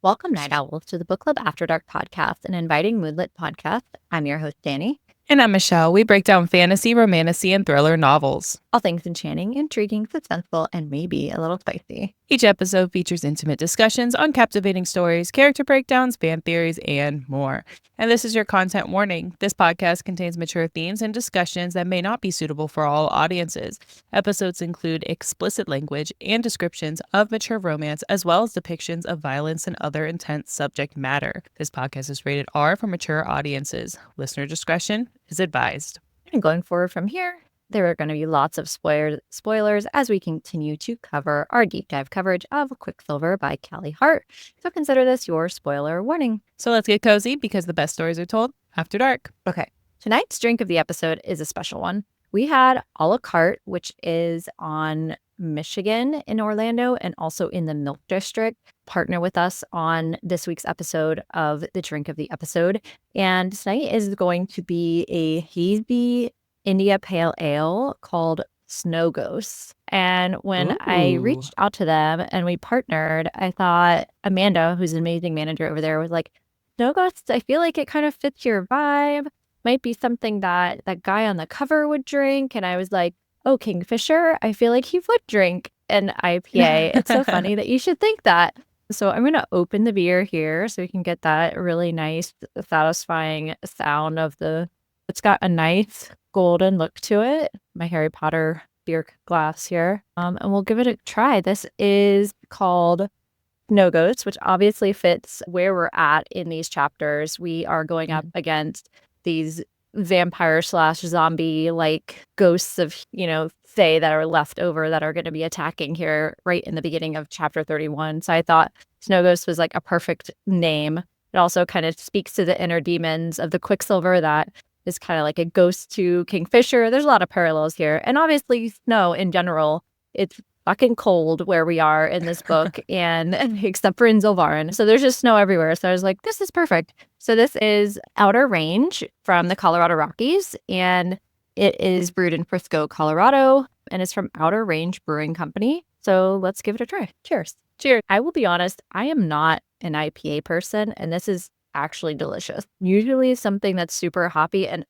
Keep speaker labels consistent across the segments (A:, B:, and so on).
A: Welcome, Night Owls, to the Book Club After Dark podcast, an inviting moonlit podcast. I'm your host, Danny.
B: And I'm Michelle. We break down fantasy, romantasy, and thriller novels.
A: All things enchanting, intriguing, suspenseful, and maybe a little spicy.
B: Each episode features intimate discussions on captivating stories, character breakdowns, fan theories, and more. And this is your content warning. This podcast contains mature themes and discussions that may not be suitable for all audiences. Episodes include explicit language and descriptions of mature romance, as well as depictions of violence and other intense subject matter. This podcast is rated R for mature audiences. Listener discretion is advised.
A: And going forward from here, there are going to be lots of spoilers as we continue to cover our deep dive coverage of Quicksilver by Callie Hart. So consider this your spoiler warning.
B: So let's get cozy because the best stories are told after dark.
A: Okay. Tonight's drink of the episode is a special one. We had a la carte, which is on Michigan in Orlando and also in the Milk District, partner with us on this week's episode of the drink of the episode. And tonight is going to be a hazy India Pale Ale called Snow Ghosts. And when I reached out to them and we partnered, I thought Amanda, who's an amazing manager over there, was like, Snow Ghosts, I feel like it kind of fits your vibe. Might be something that that guy on the cover would drink. And I was like, oh, Kingfisher, I feel like he would drink an IPA. It's so funny that you should think that. So I'm going to open the beer here so we can get that really nice, satisfying sound of it's got a nice golden look to it. My Harry Potter beer glass here. And we'll give it a try. This is called Snow Ghosts, which obviously fits where we're at in these chapters. We are going up against these vampire / zombie like ghosts of, Fae that are left over that are going to be attacking here right in the beginning of chapter 31. So I thought Snow Ghost was like a perfect name. It also kind of speaks to the inner demons of the Quicksilver that is kind of like a ghost to Kingfisher. There's a lot of parallels here. And obviously snow in general, it's fucking cold where we are in this book and except for in Zilvarin. So there's just snow everywhere. So I was like, this is perfect. So this is Outer Range from the Colorado Rockies, and it is brewed in Frisco, Colorado, and it's from Outer Range Brewing Company. So let's give it a try. Cheers.
B: Cheers.
A: I will be honest, I am not an IPA person, and this is actually delicious. Usually something that's super hoppy, and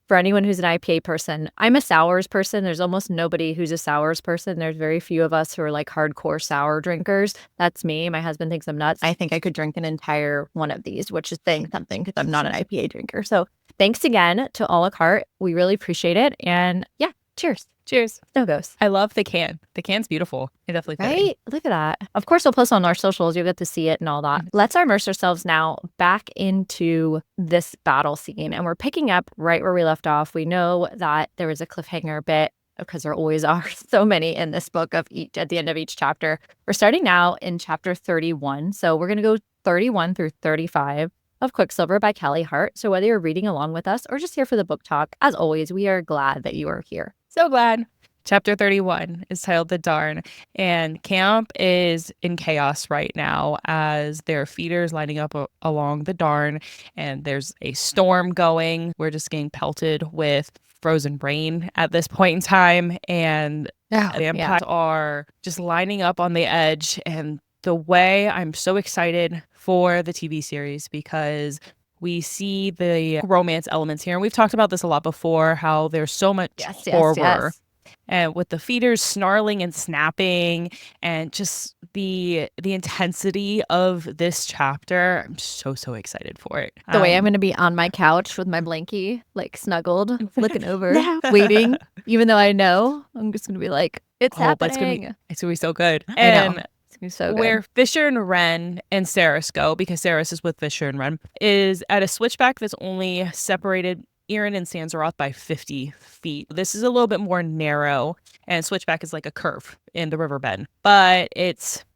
A: for anyone who's an IPA person, I'm a sours person. There's almost nobody who's a sours person. There's very few of us who are like hardcore sour drinkers. That's me. My husband thinks I'm nuts. I think I could drink an entire one of these, which is saying something because I'm not an IPA drinker. So thanks again to a la carte. We really appreciate it. And yeah, cheers.
B: Cheers.
A: Snow Ghost.
B: I love the can. The can's beautiful. It definitely fits.
A: Right? Look at that. Of course, we'll post on our socials. You'll get to see it and all that. Let's immerse ourselves now back into this battle scene. And we're picking up right where we left off. We know that there was a cliffhanger bit because there always are so many in this book at the end of each chapter. We're starting now in chapter 31. So we're going to go 31 through 35 of Quicksilver by Callie Hart. So whether you're reading along with us or just here for the book talk, as always, we are glad that you are here.
B: So glad. Chapter 31 is titled The Darn, and camp is in chaos right now as there are feeders lining up along the Darn, and there's a storm going. We're just getting pelted with frozen rain at this point in time, and vampires are just lining up on the edge. And the way I'm so excited for the TV series because we see the romance elements here. And we've talked about this a lot before, how there's so much horror. Yes. And with the feeders snarling and snapping and just the intensity of this chapter, I'm so excited for it.
A: The way I'm going to be on my couch with my blankie, like snuggled, looking over, waiting, even though I know I'm just going to be like, it's happening.
B: It's going to be so good.
A: And so
B: where Fisher and Wren and Saeris go, because Saeris is with Fisher and Wren, is at a switchback that's only separated Erin and Sansaroth by 50 feet. This is a little bit more narrow, and switchback is like a curve in the riverbed. But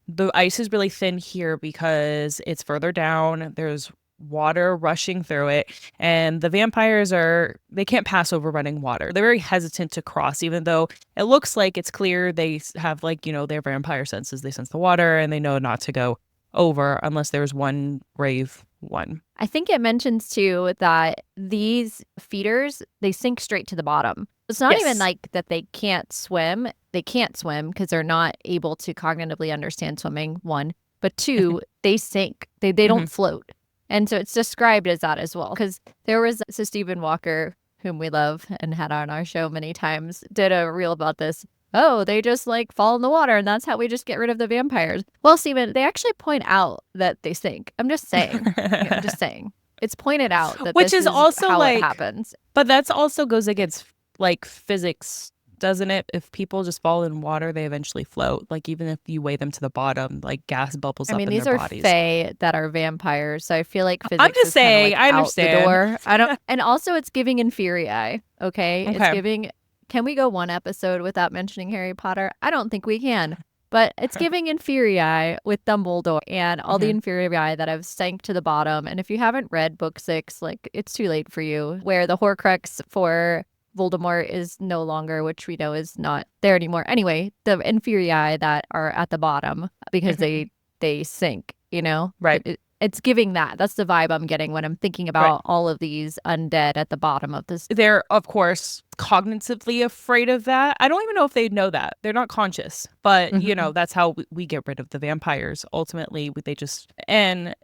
B: the ice is really thin here because it's further down. There's water rushing through it, and the vampires they can't pass over running water. They're very hesitant to cross, even though it looks like it's clear they have their vampire senses. They sense the water and they know not to go over unless there's one brave one.
A: I think it mentions too that these feeders, they sink straight to the bottom. It's not even like that they can't swim. They can't swim because they're not able to cognitively understand swimming, one. but 2, they sink. They don't float. And so it's described as that as well. Because there was, so Stephen Walker, whom we love and had on our show many times, did a reel about this. Oh, they just like fall in the water and that's how we just get rid of the vampires. Well, Stephen, they actually point out that they sink. I'm just saying. I'm just saying. It's pointed out that
B: Which
A: this
B: is
A: is
B: also
A: how
B: like,
A: it happens.
B: But that's also goes against like physics, doesn't it? If people just fall in water, they eventually float. Like even if you weigh them to the bottom, like gas bubbles up in
A: These
B: their
A: are
B: bodies.
A: fae that are vampires, so I feel like physics
B: I'm just
A: is
B: saying,
A: like
B: I
A: out
B: understand.
A: the door. I don't, and also it's giving Inferii. Okay, it's giving. Can we go one episode without mentioning Harry Potter? I don't think we can. But it's giving Inferii with Dumbledore and all the Inferii that have sank to the bottom. And if you haven't read book 6, like it's too late for you, where the Horcrux for Voldemort is no longer, which we know is not there anymore. Anyway, the Inferii that are at the bottom because they sink, you know?
B: Right.
A: It's giving that. That's the vibe I'm getting when I'm thinking about all of these undead at the bottom of this.
B: They're, of course, cognitively afraid of that. I don't even know if they know that. They're not conscious. But, you know, that's how we get rid of the vampires. Ultimately, they just... And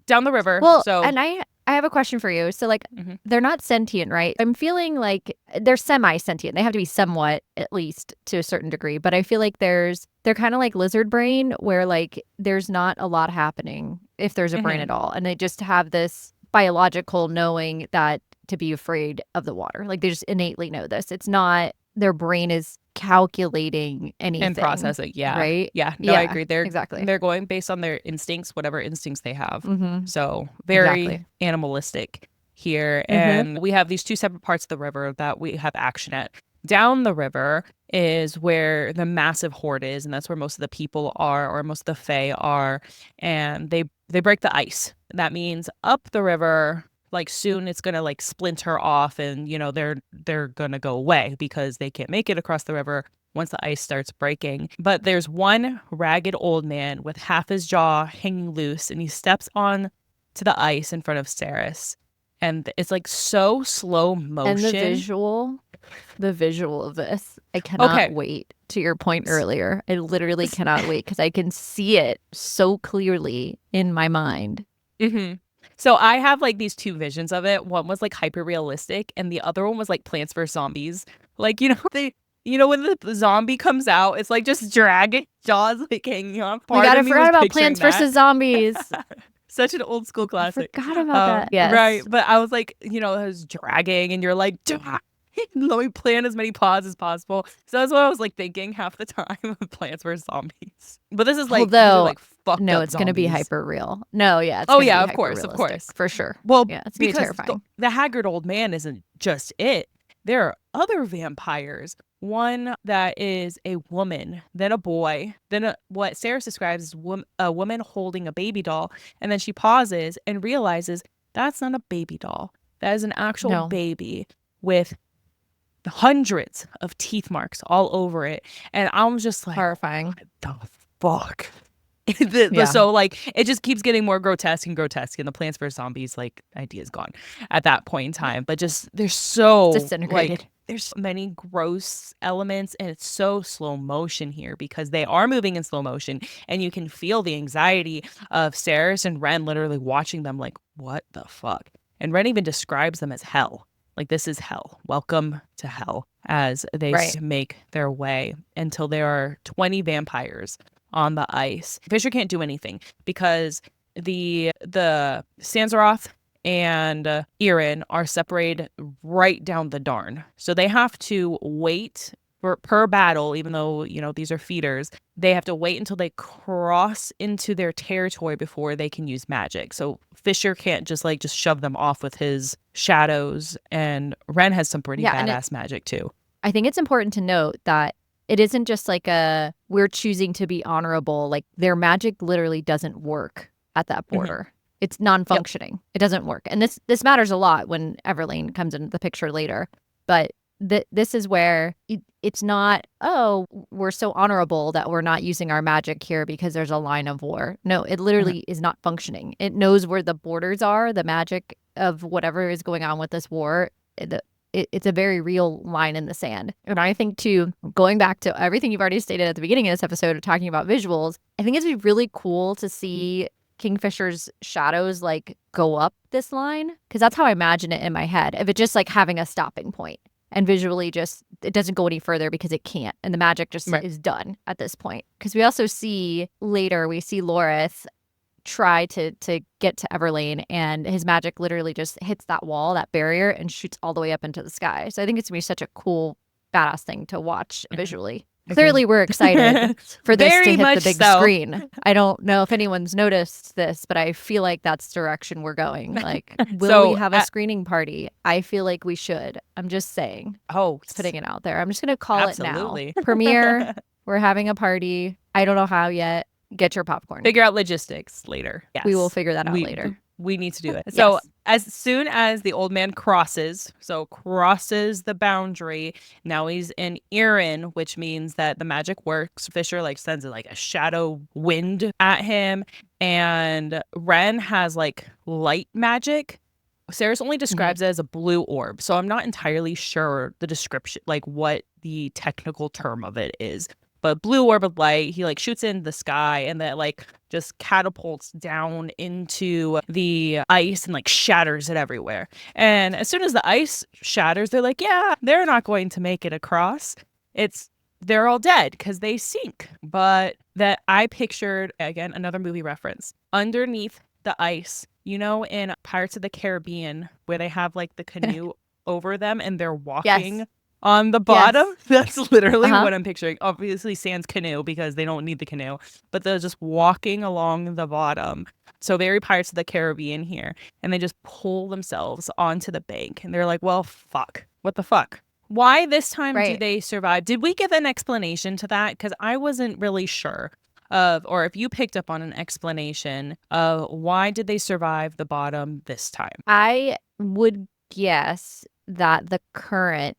B: down the river.
A: Well,
B: so...
A: and I have a question for you. So, like, they're not sentient, right? I'm feeling like they're semi-sentient. They have to be somewhat, at least, to a certain degree. But I feel like they're kind of like lizard brain, where, like, there's not a lot happening if there's a brain at all. And they just have this biological knowing that to be afraid of the water. Like, they just innately know this. It's not their brain is calculating anything.
B: And processing,
A: right?
B: Yeah, no, I agree.
A: Exactly.
B: They're going based on their instincts, whatever instincts they have. So very animalistic here. And we have these 2 separate parts of the river that we have action at. Down the river is where the massive horde is, and that's where most of the people are, or most of the fae are. And they break the ice. That means up the river, like soon it's gonna like splinter off, and you know they're gonna go away because they can't make it across the river once the ice starts breaking. But there's one ragged old man with half his jaw hanging loose, and he steps on to the ice in front of Saeris, and it's like so slow motion.
A: And the visual of this, I cannot wait. To your point earlier, I literally cannot wait because I can see it so clearly in my mind.
B: So I have like these 2 visions of it. One was like hyper realistic, and the other one was like Plants vs Zombies. Like, you know, when the zombie comes out, it's like just dragging jaws like hanging off.
A: I forgot about Plants vs Zombies.
B: Such an old school classic.
A: I forgot about that. Yes.
B: Right. But I was like, you know, it was dragging, and you're like, let me plant as many paws as possible. So that's what I was like thinking half the time of Plants vs Zombies. But this is like,
A: although,
B: like fucked
A: no,
B: up
A: it's going to be hyper real. No, yeah.
B: It's of course,
A: for sure.
B: Well,
A: yeah, it's gonna be terrifying.
B: The haggard old man isn't just it. There are other vampires. One that is a woman, then a boy, then what Saeris describes as a woman holding a baby doll, and then she pauses and realizes that's not a baby doll. That is an actual baby with hundreds of teeth marks all over it. And I'm just like,
A: horrifying.
B: What the fuck? So like it just keeps getting more grotesque, and the Plants vs Zombies like idea is gone at that point in time. But just there's so
A: disintegrated.
B: Like, there's so many gross elements, and it's so slow motion here because they are moving in slow motion, and you can feel the anxiety of Saeris and Ren literally watching them like, what the fuck? And Ren even describes them as hell. Like, this is hell. Welcome to hell, as they make their way until there are 20 vampires on the ice. Fisher can't do anything because the Sanzaroth and Erin are separated right down the darn. So they have to wait per battle, even though, you know, these are feeders. They have to wait until they cross into their territory before they can use magic. So Fisher can't just shove them off with his shadows, and Ren has some pretty badass magic too.
A: I think it's important to note that it isn't just like we're choosing to be honorable. Like, their magic literally doesn't work at that border. It's non-functioning. Yep. It doesn't work. And this matters a lot when Everlane comes into the picture later. But this is where it's not, oh, we're so honorable that we're not using our magic here because there's a line of war. No, it literally is not functioning. It knows where the borders are, the magic of whatever is going on with this war. it's a very real line in the sand. And I think, too, going back to everything you've already stated at the beginning of this episode of talking about visuals, I think it'd be really cool to see Kingfisher's shadows like go up this line, because that's how I imagine it in my head, of it just like having a stopping point and visually just it doesn't go any further because it can't, and the magic just is done at this point. Because we also see later, we see Lorith try to get to Everlane, and his magic literally just hits that wall, that barrier, and shoots all the way up into the sky. So I think it's gonna be such a cool, badass thing to watch visually. Clearly, we're excited for this to hit the big screen. I don't know if anyone's noticed this, but I feel like that's the direction we're going. Like, will we have a screening party? I feel like we should. I'm just saying.
B: Oh,
A: just putting it out there. I'm just going to call it now. Premiere. We're having a party. I don't know how yet. Get your popcorn.
B: Figure out logistics later.
A: Yes. We will figure that out later.
B: We need to do it. So as soon as the old man crosses the boundary, now he's in Erin, which means that the magic works. Fisher like sends like a shadow wind at him, and Ren has like light magic. Saeris only describes it as a blue orb, so I'm not entirely sure the description, like what the technical term of it is. But blue orb of light, he like shoots in the sky, and that like just catapults down into the ice and like shatters it everywhere. And as soon as the ice shatters, they're like, yeah, they're not going to make it across. They're all dead because they sink. But that I pictured, again, another movie reference, underneath the ice, you know, in Pirates of the Caribbean, where they have like the canoe over them and they're walking on the bottom. That's literally what I'm picturing. Obviously sans canoe because they don't need the canoe, but they're just walking along the bottom. So very Pirates of the Caribbean here. And they just pull themselves onto the bank, and they're like, well, fuck, what the fuck? Why this time do they survive? Did we give an explanation to that? Because I wasn't really sure of, or if you picked up on an explanation of why did they survive the bottom this time.
A: I would guess that the current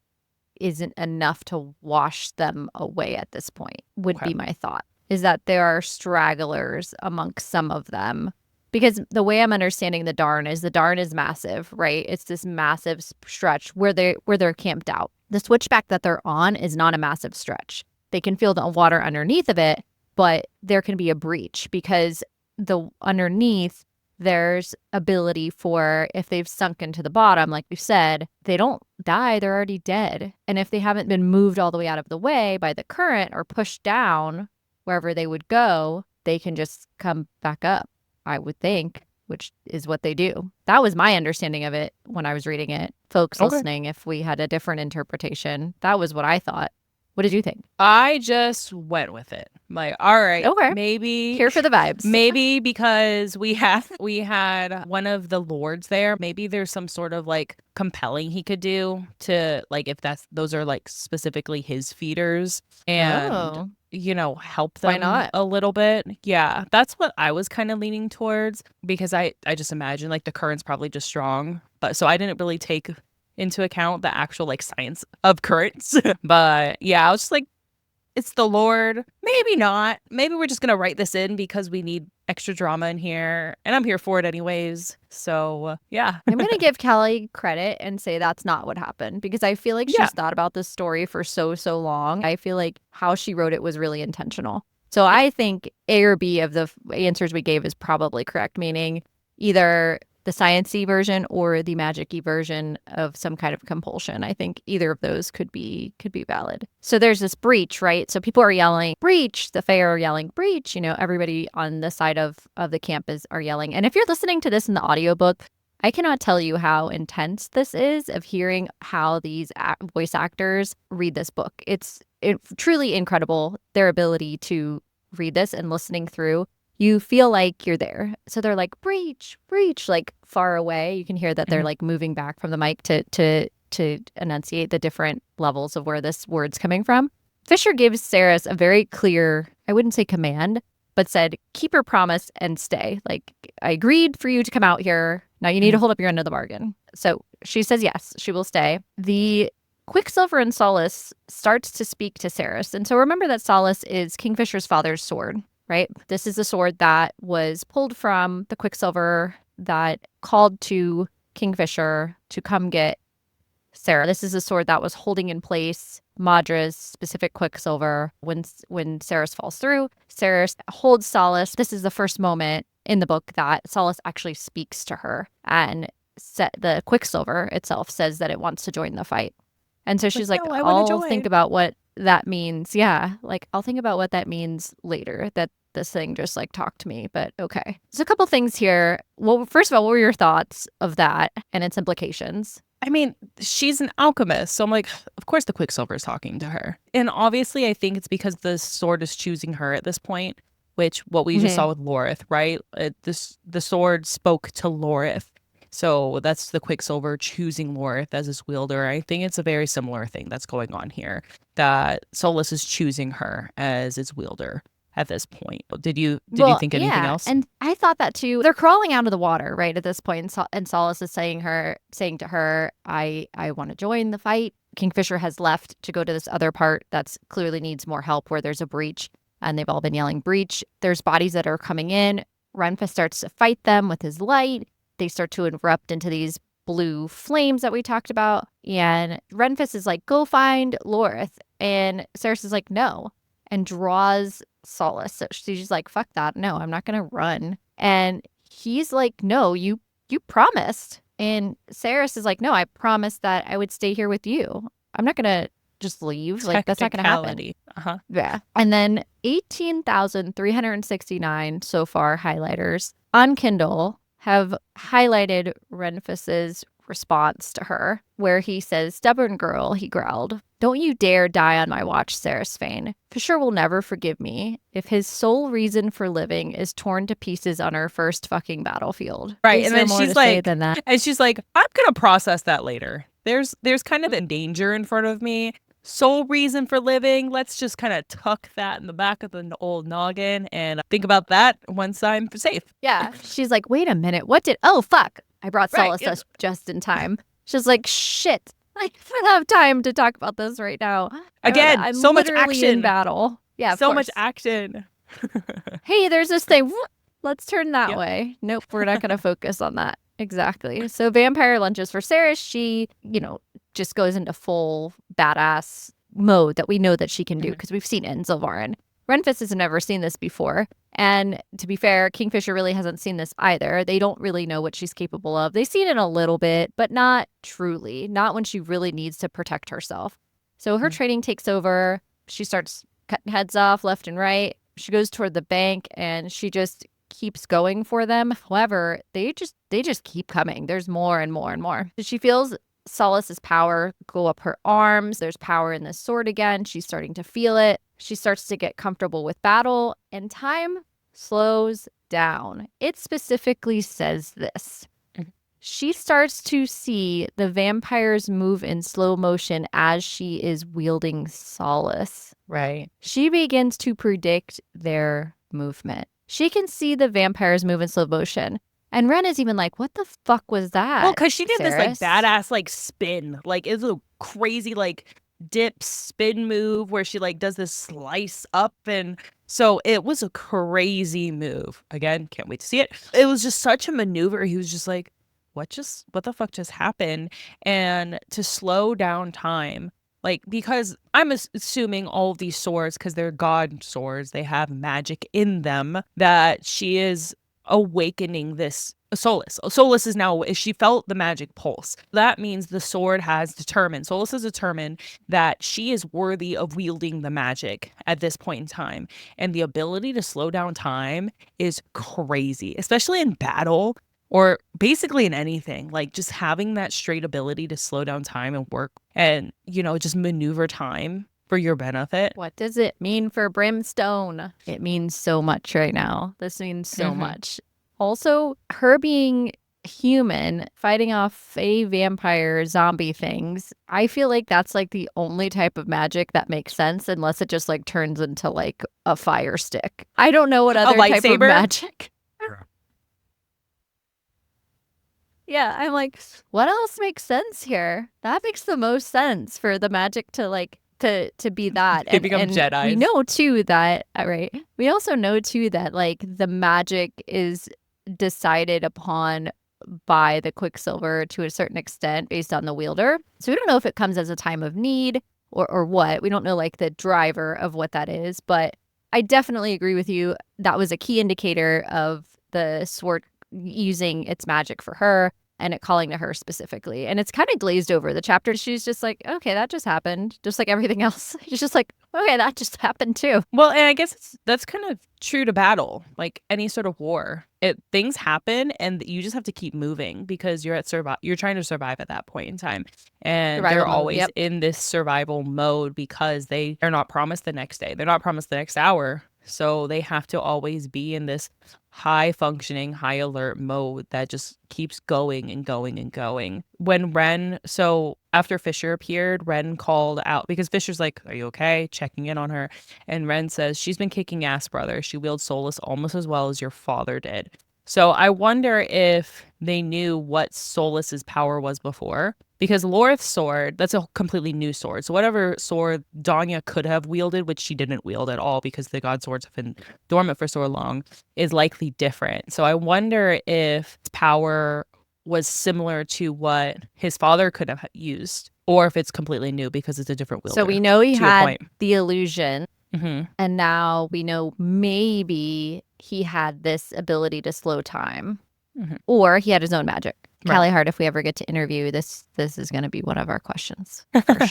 A: isn't enough to wash them away at this point, would be my thought, is that there are stragglers amongst some of them. Because the way I'm understanding the Darn is massive, right? It's this massive stretch where they're camped out. The switchback that they're on is not a massive stretch. They can feel the water underneath of it, but there can be a breach because the underneath there's ability for, if they've sunk into the bottom, like you said, they don't die, they're already dead. And if they haven't been moved all the way out of the way by the current or pushed down wherever they would go, they can just come back up, I would think, which is what they do. That was my understanding of it when I was reading it. Folks listening, if we had a different interpretation, that was what I thought. What did you think?
B: I just went with it. Like, all right, maybe
A: here for the vibes.
B: Maybe because we had one of the lords there. Maybe there's some sort of like compelling he could do to, like, if those are like specifically his feeders, and you know, help them.
A: Why not?
B: A little bit. Yeah, that's what I was kind of leaning towards, because I just imagine like the current's probably just strong, but so I didn't really take into account the actual like science of currents. But yeah, I was just like, it's the Lord. Maybe not. Maybe we're just gonna write this in because we need extra drama in here, and I'm here for it anyways. So yeah.
A: I'm gonna give Callie credit and say that's not what happened, because I feel like she's thought about this story for so long. I feel like how she wrote it was really intentional. So I think A or B of the answers we gave is probably correct, meaning either the science-y version or the magic-y version of some kind of compulsion. I think either of those could be valid. So there's this breach, right? So people are yelling, breach. The Fae are yelling, breach. You know, everybody on the side of the camp are yelling. And if you're listening to this in the audiobook, I cannot tell you how intense this is of hearing how these voice actors read this book. It's truly incredible, their ability to read this and listening through. You feel like you're there. So they're like, breach, breach, like far away. You can hear that they're like moving back from the mic to enunciate the different levels of where this word's coming from. Fisher gives Saeris a very clear, I wouldn't say command, but said, keep your promise and stay. Like, I agreed for you to come out here. Now you need to hold up your end of the bargain. So she says yes, she will stay. The Quicksilver and Solace starts to speak to Saeris. And so remember that Solace is Kingfisher's father's sword. Right? This is the sword that was pulled from the Quicksilver that called to Kingfisher to come get Sarah. This is a sword that was holding in place Madra's specific Quicksilver. When Saeris falls through, Saeris holds Solace. This is the first moment in the book that Solace actually speaks to her, and the Quicksilver itself says that it wants to join the fight. And so she's like,
B: no, I wanna
A: I'll
B: join.
A: think about what that means. Yeah, like I'll think about what that means later, that this thing just like talked to me, but okay. So a couple things here. Well, first of all, what were your thoughts of that and its implications?
B: I mean, she's an alchemist, so I'm like, of course the Quicksilver is talking to her. And obviously, I think it's because the sword is choosing her at this point, which what we just saw with Lorith, right? The sword spoke to Lorith. So that's the Quicksilver choosing Lorith as his wielder. I think it's a very similar thing that's going on here, that Solace is choosing her as its wielder at this point. Did you think anything else?
A: And I thought that too. They're crawling out of the water right at this point, and Solace is saying to her, I want to join the fight. Kingfisher has left to go to this other part that's clearly needs more help, where there's a breach, and they've all been yelling breach. There's bodies that are coming in. Renfis starts to fight them with his light. They start to erupt into these blue flames that we talked about. And Renfis is like, go find Lorith. And Saeris is like, no, and draws Solace. So she's like, fuck that. No, I'm not going to run. And he's like, no, you promised. And Saeris is like, no, I promised that I would stay here with you. I'm not going to just leave. Like, that's not going to happen. Yeah. And then 18,369 so far highlighters on Kindle have highlighted Renfis's response to her, where he says, stubborn girl, he growled. Don't you dare die on my watch, Saeris Fane. Fisher will never forgive me if his sole reason for living is torn to pieces on our first fucking battlefield.
B: Right. And then she's like,
A: than that?
B: And she's like, I'm going to process that later. There's kind of a danger in front of me. Sole reason for living. Let's just kind of tuck that in the back of the old noggin and think about that once I'm safe.
A: Yeah. She's like, wait a minute. Oh, fuck. I brought Solace just in time. She's like, shit. I don't have time to talk about this right now.
B: Again,
A: I'm
B: so much
A: literally
B: action.
A: in battle. Yeah,
B: so much action.
A: Hey, there's this thing. Let's turn that way. Nope, we're not going to focus on that. Exactly. So vampire lunges for Saeris. She, just goes into full badass mode that we know that she can do because we've seen it in Zilvarin. Renfis has never seen this before. And to be fair, Kingfisher really hasn't seen this either. They don't really know what she's capable of. They've seen it a little bit, but not truly. Not when she really needs to protect herself. So her training takes over. She starts cutting heads off left and right. She goes toward the bank and she just keeps going for them. However, they just keep coming. There's more and more and more. She feels Solace's power go up her arms. There's power in this sword again. She's starting to feel it. She starts to get comfortable with battle, and time slows down. It specifically says this. She starts to see the vampires move in slow motion as she is wielding Solace.
B: Right.
A: She begins to predict their movement. She can see the vampires move in slow motion. And Ren is even like, what the fuck was that?
B: Well, because she did
A: Saeris?
B: this badass spin. It's a crazy dip spin move where she does this slice up, and so it was a crazy move. Again, can't wait to see it. It was just such a maneuver. He was just like, what the fuck just happened? And to slow down time, because I'm assuming all of these swords, because they're god swords, they have magic in them, that she is awakening this Solace. Solace is now, she felt the magic pulse. That means the sword has determined, Solace has determined that she is worthy of wielding the magic at this point in time. And the ability to slow down time is crazy, especially in battle or basically in anything. Just having that straight ability to slow down time and work and, just maneuver time for your benefit.
A: What does it mean for Brimstone? It means so much right now. This means so much. Also, her being human, fighting off a vampire zombie things, I feel like that's the only type of magic that makes sense, unless it just turns into a fire stick. I don't know what other type of magic. Yeah, I'm like, what else makes sense here? That makes the most sense for the magic to to be that.
B: They become Jedis.
A: We know too that, right? We also know too that the magic is decided upon by the Quicksilver to a certain extent based on the wielder. So we don't know if it comes as a time of need or what. We don't know like the driver of what that is, but I definitely agree with you. That was a key indicator of the sword using its magic for her and it calling to her specifically. And it's kind of glazed over. The chapter, she's just like, okay, that just happened. Just like everything else. She's just like, okay, that just happened too.
B: Well, and I guess that's kind of true to battle, like any sort of war. Things happen and you just have to keep moving because you're trying to survive at that point in time. And
A: Survival
B: they're
A: mode,
B: always
A: yep.
B: in this survival mode because they are not promised the next day. They're not promised the next hour. So they have to always be in this high functioning, high alert mode that just keeps going and going and going. So after Fisher appeared, Ren called out because Fisher's like, "Are you okay?" Checking in on her. And Ren says, "She's been kicking ass, brother. She wields Solace almost as well as your father did." So I wonder if they knew what Solace's power was before. Because Lorith's sword, that's a completely new sword. So whatever sword Danya could have wielded, which she didn't wield at all because the god swords have been dormant for so long, is likely different. So I wonder if its power was similar to what his father could have used, or if it's completely new because it's a different wielder.
A: So we know he
B: to your
A: had
B: point.
A: the illusion,
B: Mm-hmm.
A: and now we know maybe he had this ability to slow time,
B: Mm-hmm.
A: or he had his own magic.
B: Right.
A: Callie Hart, if we ever get to interview this is going to be one of our questions for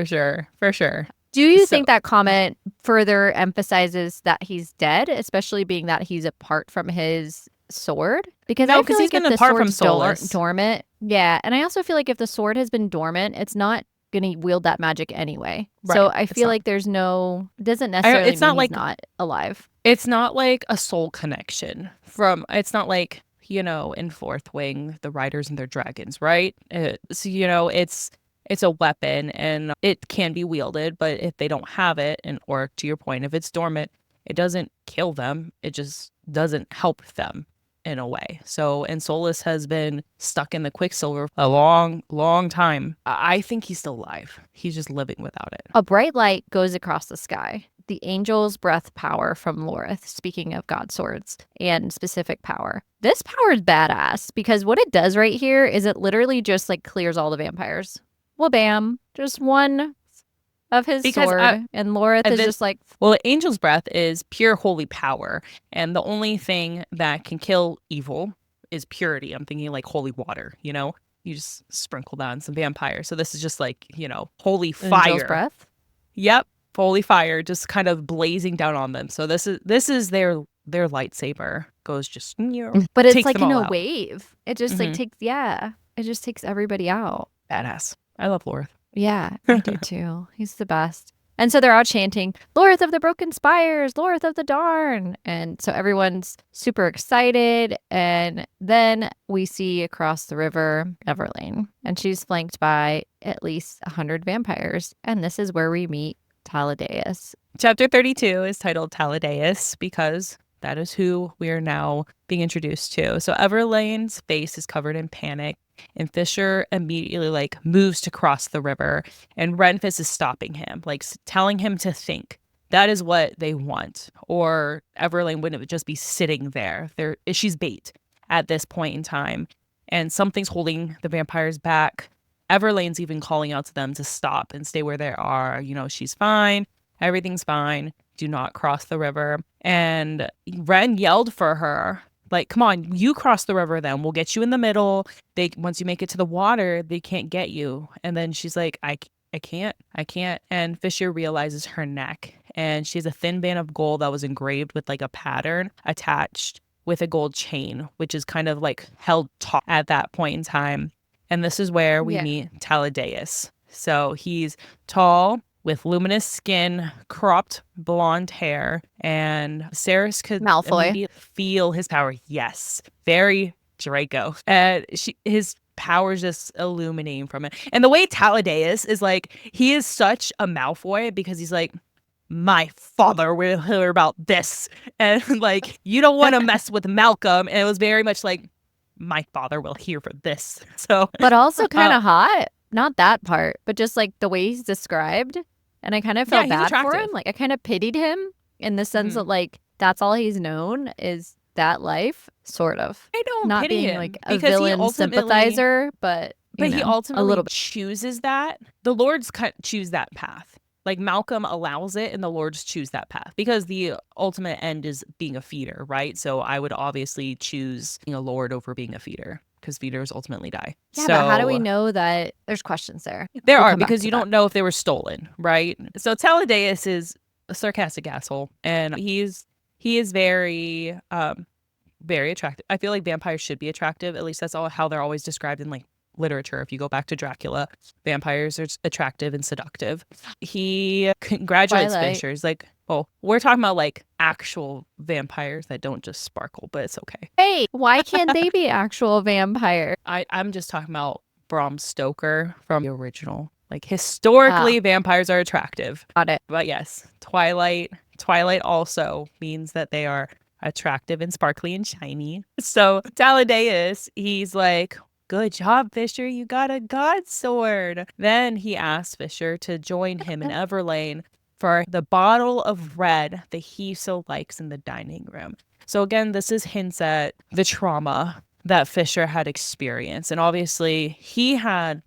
A: sure.
B: For sure.
A: Do you think that comment further emphasizes that he's dead, especially being that he's apart from his sword? Because
B: No,
A: I feel
B: 'cause he's
A: like if
B: been
A: the
B: apart from
A: sword's
B: Solace.
A: dormant, yeah, and I also feel like if the sword has been dormant, it's not gonna wield that magic anyway. So
B: Right,
A: I
B: it's
A: feel
B: not.
A: like there's no doesn't necessarily
B: It's not
A: mean he's
B: like
A: not alive.
B: it's not like a soul connection from. It's not like in Fourth Wing, the riders and their dragons, right? So it's a weapon and it can be wielded, but if they don't have it, or to your point, if it's dormant, it doesn't kill them. It just doesn't help them in a way. So, and Solace has been stuck in the Quicksilver a long, long time. I think he's still alive. He's just living without it.
A: A bright light goes across the sky. The angel's breath power from Lorith, speaking of god swords and specific power. This power is badass because what it does right here is it literally just like clears all the vampires. Well, bam, just one of his sword, and Lorith is just like...
B: Well, the angel's breath is pure holy power, and the only thing that can kill evil is purity. I'm thinking like holy water, you just sprinkle that on some vampires. So this is just like, holy fire.
A: Angel's breath?
B: Yep, holy fire just kind of blazing down on them. So this is their lightsaber goes just...
A: But it's like in a
B: out.
A: wave. It just like takes, it just takes everybody out.
B: Badass. I love Lorith.
A: Yeah, I do too. He's the best. And so they're all chanting, Lorith of the Broken Spires, Lorith of the Darn. And so everyone's super excited. And then we see across the river Everlane. And she's flanked by at least 100 vampires. And this is where we meet Taladeus.
B: Chapter 32 is titled Taladeus because that is who we are now being introduced to. So Everlane's face is covered in panic. And Fisher immediately moves to cross the river, and Renfis is stopping him, telling him to think. That is what they want. Or Everlane wouldn't just be sitting there. She's bait at this point in time, and something's holding the vampires back. Everlane's even calling out to them to stop and stay where they are. She's fine. Everything's fine. Do not cross the river. And Ren yelled for her. Come on, you cross the river then. We'll get you in the middle. Once you make it to the water, they can't get you. And then she's like, I can't. And Fisher realizes her neck. And she has a thin band of gold that was engraved with a pattern attached with a gold chain, which is kind of held taut at that point in time. And this is where we meet Taladeus. So he's tall, with luminous skin, cropped blonde hair, and Saeris could immediately feel his power. Yes, very Draco. And his power is just illuminating from it. And the way Taladeus is he is such a Malfoy because he's my father will hear about this. And you don't want to mess with Malcolm. And it was very much my father will hear for this. So,
A: but also kind of hot. Not that part, but just the way he's described. And I kind of felt bad for him. I kind of pitied him in the sense that that's all he's known is that life, sort of.
B: I don't
A: Not
B: pity
A: being
B: him
A: like a
B: because he
A: villain
B: ultimately
A: sympathizer, but
B: But he
A: a
B: ultimately
A: little bit.
B: chooses that. The Lords choose that path. Like Malcolm allows it and the Lords choose that path because the ultimate end is being a feeder, right? So I would obviously choose being a Lord over being a feeder because feeders ultimately die.
A: Yeah, but how do we know that? There's questions there.
B: There
A: We'll
B: are
A: come back
B: because
A: to
B: you
A: that.
B: don't know if they were stolen, right? So Taladeus is a sarcastic asshole and he is very attractive. I feel like vampires should be attractive. At least that's all how they're always described in like literature. If you go back to Dracula, vampires are attractive and seductive. He congratulates
A: Twilight.
B: Fisher. He's like, oh, we're talking about like actual vampires that don't just sparkle, but it's okay.
A: Hey, why can't they be actual vampires?
B: I'm just talking about Bram Stoker from the original. Like historically, vampires are attractive.
A: Got it.
B: But yes, Twilight also means that they are attractive and sparkly and shiny. So Taladeus, he's like, good job, Fisher. You got a god sword. Then he asks Fisher to join him in Everlane for the bottle of red that he so likes in the dining room. So again, this is hints at the trauma that Fisher had experienced. And obviously he had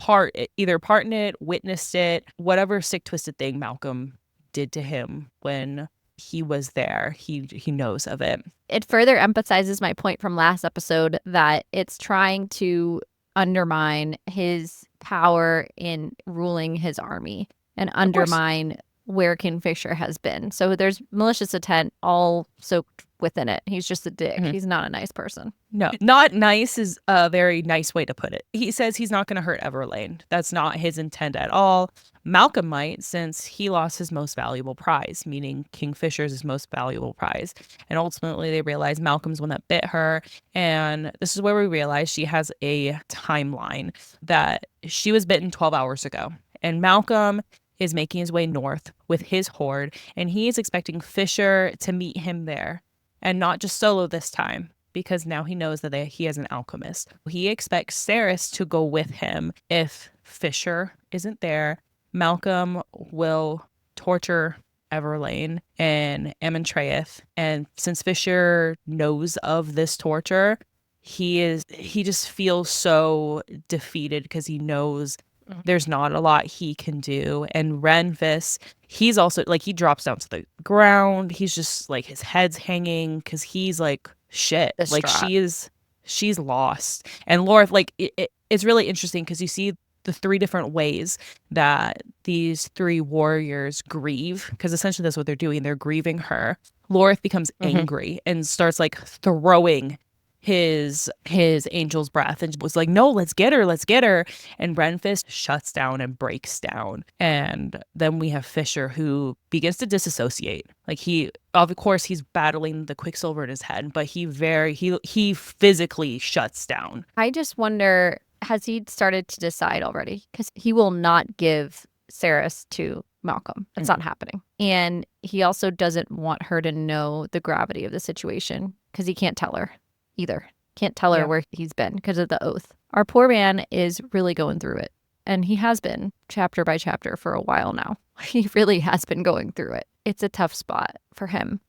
B: either part in it, witnessed it, whatever sick, twisted thing Malcolm did to him when he was there. He knows of it.
A: It further emphasizes my point from last episode that it's trying to undermine his power in ruling his army and undermine where Kingfisher has been. So there's malicious intent all soaked within it. He's just a dick. He's not a nice person.
B: No, not nice is a very nice way to put it. He says he's not going to hurt Everlane. That's not his intent at all. Malcolm might, since he lost his most valuable prize, meaning Kingfisher's his most valuable prize. And ultimately, they realize Malcolm's one that bit her. And this is where we realize she has a timeline that she was bitten 12 hours ago. And Malcolm is making his way north with his horde. And he is expecting Fisher to meet him there. And not just solo this time, because now he knows that he has an alchemist. He expects Saeris to go with him. If Fisher isn't there, Malcolm will torture Everlane and Amentraeth. And since Fisher knows of this torture, he just feels so defeated because he knows there's not a lot he can do. And Renfis, he's also like, he drops down to the ground. He's just like, his head's hanging because he's like, shit. Like she's lost. And Lorth, like it's really interesting because you see the three different ways that these three warriors grieve, because essentially that's what they're doing. They're grieving her. Lorth becomes angry and starts like throwing his angel's breath and was like, no, let's get her. And Renfis shuts down and breaks down. And then we have Fisher, who begins to disassociate. Like he, of course, he's battling the Quicksilver in his head, but he physically shuts down.
A: I just wonder, has he started to decide already? Because he will not give Saeris to Malcolm. That's not happening. And he also doesn't want her to know the gravity of the situation because he can't tell her either. Can't tell her where he's been because of the oath. Our poor man is really going through it. And he has been chapter by chapter for a while now. He really has been going through it. It's a tough spot for him.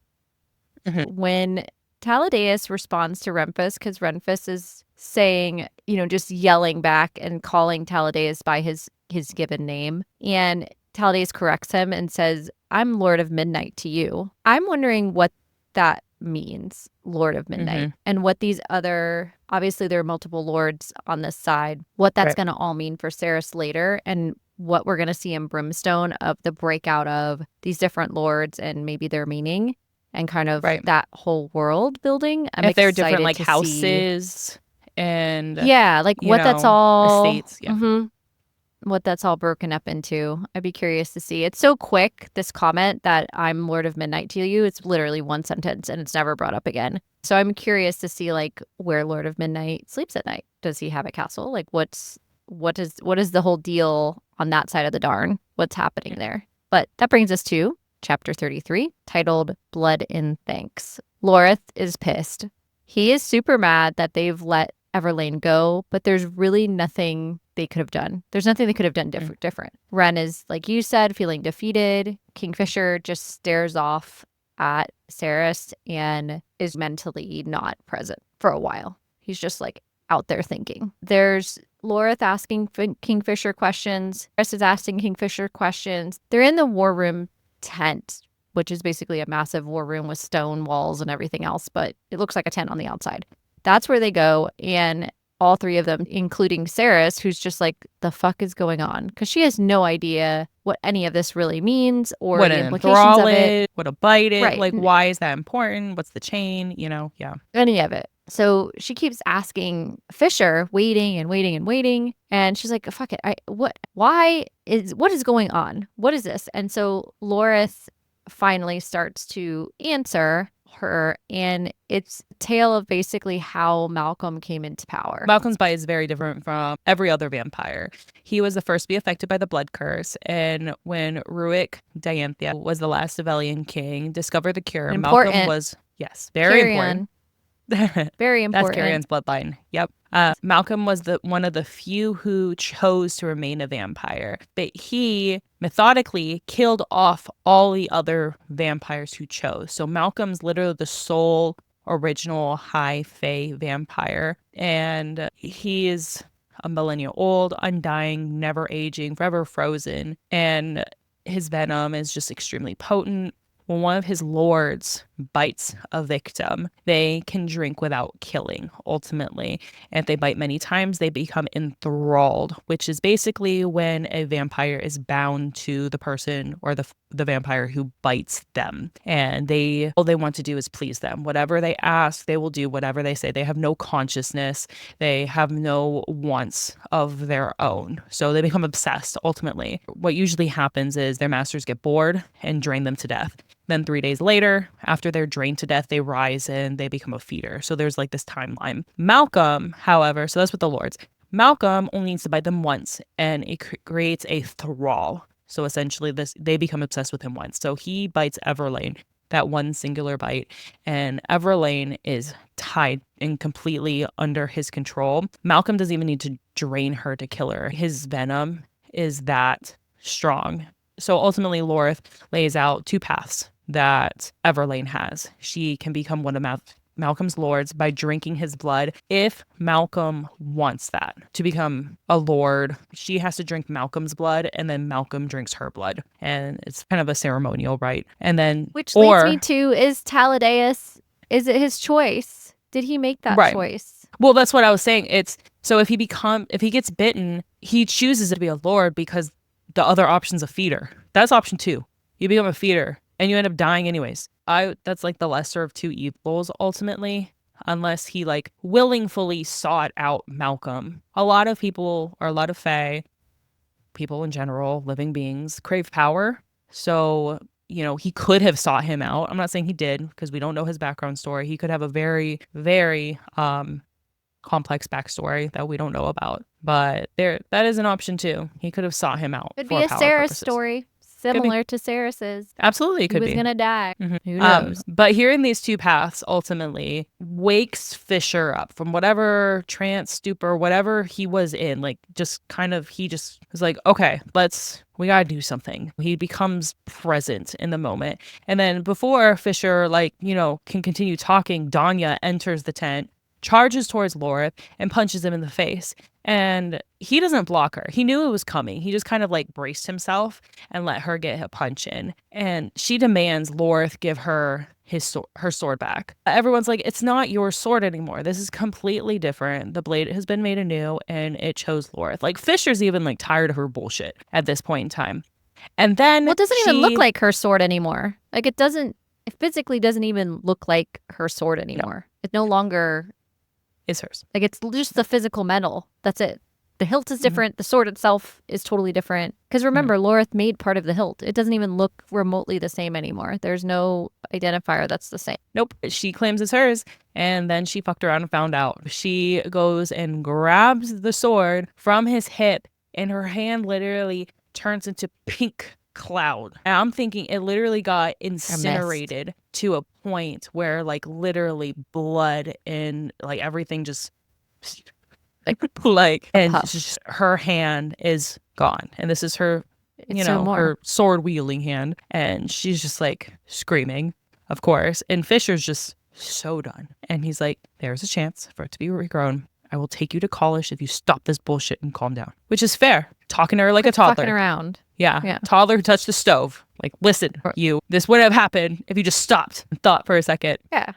A: When Taladeus responds to Renfis, because Renfis is saying, just yelling back and calling Taladeus by his given name. And Taladeus corrects him and says, I'm Lord of Midnight to you. I'm wondering what that means, Lord of Midnight, and what these other, obviously there are multiple lords on this side, what that's going to all mean for Saeris later, and what we're going to see in Brimstone of the breakout of these different lords and maybe their meaning and kind of that whole world building. I'm
B: if they're
A: excited
B: different like
A: to
B: houses
A: see.
B: and
A: like what that's all
B: estates,
A: what that's all broken up into. I'd be curious to see. It's so quick, this comment that I'm Lord of Midnight to you. It's literally one sentence and it's never brought up again. So I'm curious to see like where Lord of Midnight sleeps at night. Does he have a castle? Like what is the whole deal on that side of the Darn? What's happening there? But that brings us to chapter 33, titled Blood in Thanks. Lorith is pissed. He is super mad that they've let Everlane go, but there's really nothing they could have done. There's nothing they could have done different. Ren is, like you said, feeling defeated. Kingfisher just stares off at Saeris and is mentally not present for a while. He's just like out there thinking. There's Lorith asking Kingfisher questions. Saeris is asking Kingfisher questions. They're in the war room tent, which is basically a massive war room with stone walls and everything else, but it looks like a tent on the outside. That's where they go, and all three of them, including Saeris, who's just like, the fuck is going on? Because she has no idea what any of this really means or
B: what
A: the
B: an
A: implications of it.
B: what a bite it,
A: Right.
B: like why is that important? What's the chain? Yeah.
A: Any of it. So she keeps asking Fisher, waiting and waiting and waiting, and she's like, fuck it. What is going on? What is this? And so Lorith finally starts to answer her, and it's a tale of basically how Malcolm came into power.
B: Malcolm's bite is very different from every other vampire. He was the first to be affected by the blood curse, and when Ruick Dianthia was the last Avelian king, discovered the cure.
A: Important.
B: Malcolm was, very
A: Carrion.
B: important.
A: Very important.
B: That's Carrion's bloodline. Yep. Malcolm was one of the few who chose to remain a vampire, but he methodically killed off all the other vampires who chose. So Malcolm's literally the sole original high fae vampire, and he is a millennia old, undying, never aging, forever frozen, and his venom is just extremely potent. When one of his lords bites a victim, they can drink without killing, ultimately. And if they bite many times, they become enthralled, which is basically when a vampire is bound to the person or the vampire who bites them. And all they want to do is please them. Whatever they ask, they will do. Whatever they say. They have no consciousness. They have no wants of their own. So they become obsessed, ultimately. What usually happens is their masters get bored and drain them to death. Then 3 days later, after they're drained to death, they rise and they become a feeder. So there's like this timeline. Malcolm, however, so that's with the lords. Malcolm only needs to bite them once, and it creates a thrall. So essentially, they become obsessed with him once. So he bites Everlane, that one singular bite, and Everlane is tied and completely under his control. Malcolm doesn't even need to drain her to kill her. His venom is that strong. So ultimately, Lorith lays out two paths that Everlane has. She can become one of Malcolm's lords by drinking his blood. If Malcolm wants that to become a lord, she has to drink Malcolm's blood, and then Malcolm drinks her blood. And it's kind of a ceremonial rite. And then,
A: which leads me to, is Taladeus, is it his choice? Did he make that choice?
B: Well, that's what I was saying. It's so if he gets bitten, he chooses to be a lord because the other option's a feeder. That's option 2. You become a feeder and you end up dying anyways. That's like the lesser of two evils, ultimately, unless he like willingly sought out Malcolm. A lot of people, or a lot of fae, people in general, living beings, crave power. So, he could have sought him out. I'm not saying he did, because we don't know his background story. He could have a very, very complex backstory that we don't know about. But that is an option too. He could have sought him out.
A: Could be a Saeris story, similar to Saeris's.
B: Absolutely, it could be.
A: He was gonna die.
B: Mm-hmm.
A: Who knows?
B: But hearing these two paths ultimately wakes Fisher up from whatever trance, stupor, whatever he was in. Like, he just was like, okay, we gotta do something. He becomes present in the moment. And then before Fisher, can continue talking, Danya enters the tent, charges towards Lorith, and punches him in the face. And he doesn't block her. He knew it was coming. He just kind of braced himself and let her get a punch in. And she demands Lorith give her her sword back. Everyone's like, it's not your sword anymore. This is completely different. The blade has been made anew, and it chose Lorith. Fisher's even tired of her bullshit at this point in time. And then
A: it doesn't even look like her sword anymore. It physically doesn't even look like her sword anymore. No. It no longer
B: is hers.
A: It's just the physical metal. That's it. The hilt is different. Mm-hmm. The sword itself is totally different. Because remember, Lorith made part of the hilt. It doesn't even look remotely the same anymore. There's no identifier that's the same.
B: Nope. She claims it's hers, and then she fucked around and found out. She goes and grabs the sword from his hip, and her hand literally turns into pink cloud. And I'm thinking it literally got incinerated to a point where literally blood and everything just and just, her hand is gone. And this is her her sword wielding hand, and she's just screaming of course. And Fisher's just so done. And he's like, there's a chance for it to be regrown. I will take you to college if you stop this bullshit and calm down. Which is fair. Talking to her like a toddler.
A: Fucking around.
B: Yeah. Toddler who touched the stove. Like, listen, this wouldn't have happened if you just stopped and thought for a second.
A: Yeah.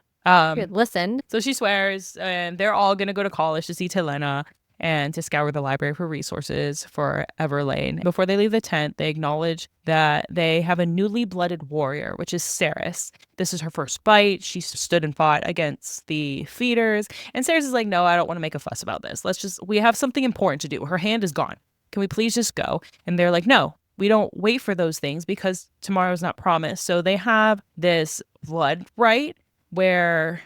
A: Good. Listen.
B: So she swears, and they're all going to go to college to see Telena and to scour the library for resources for Everlane. Before they leave the tent, they acknowledge that they have a newly blooded warrior, which is Saeris. This is her first bite. She stood and fought against the feeders. And Saeris is like, no, I don't want to make a fuss about this. We have something important to do. Her hand is gone. Can we please just go? And they're like, no, we don't wait for those things because tomorrow's not promised. So they have this blood rite where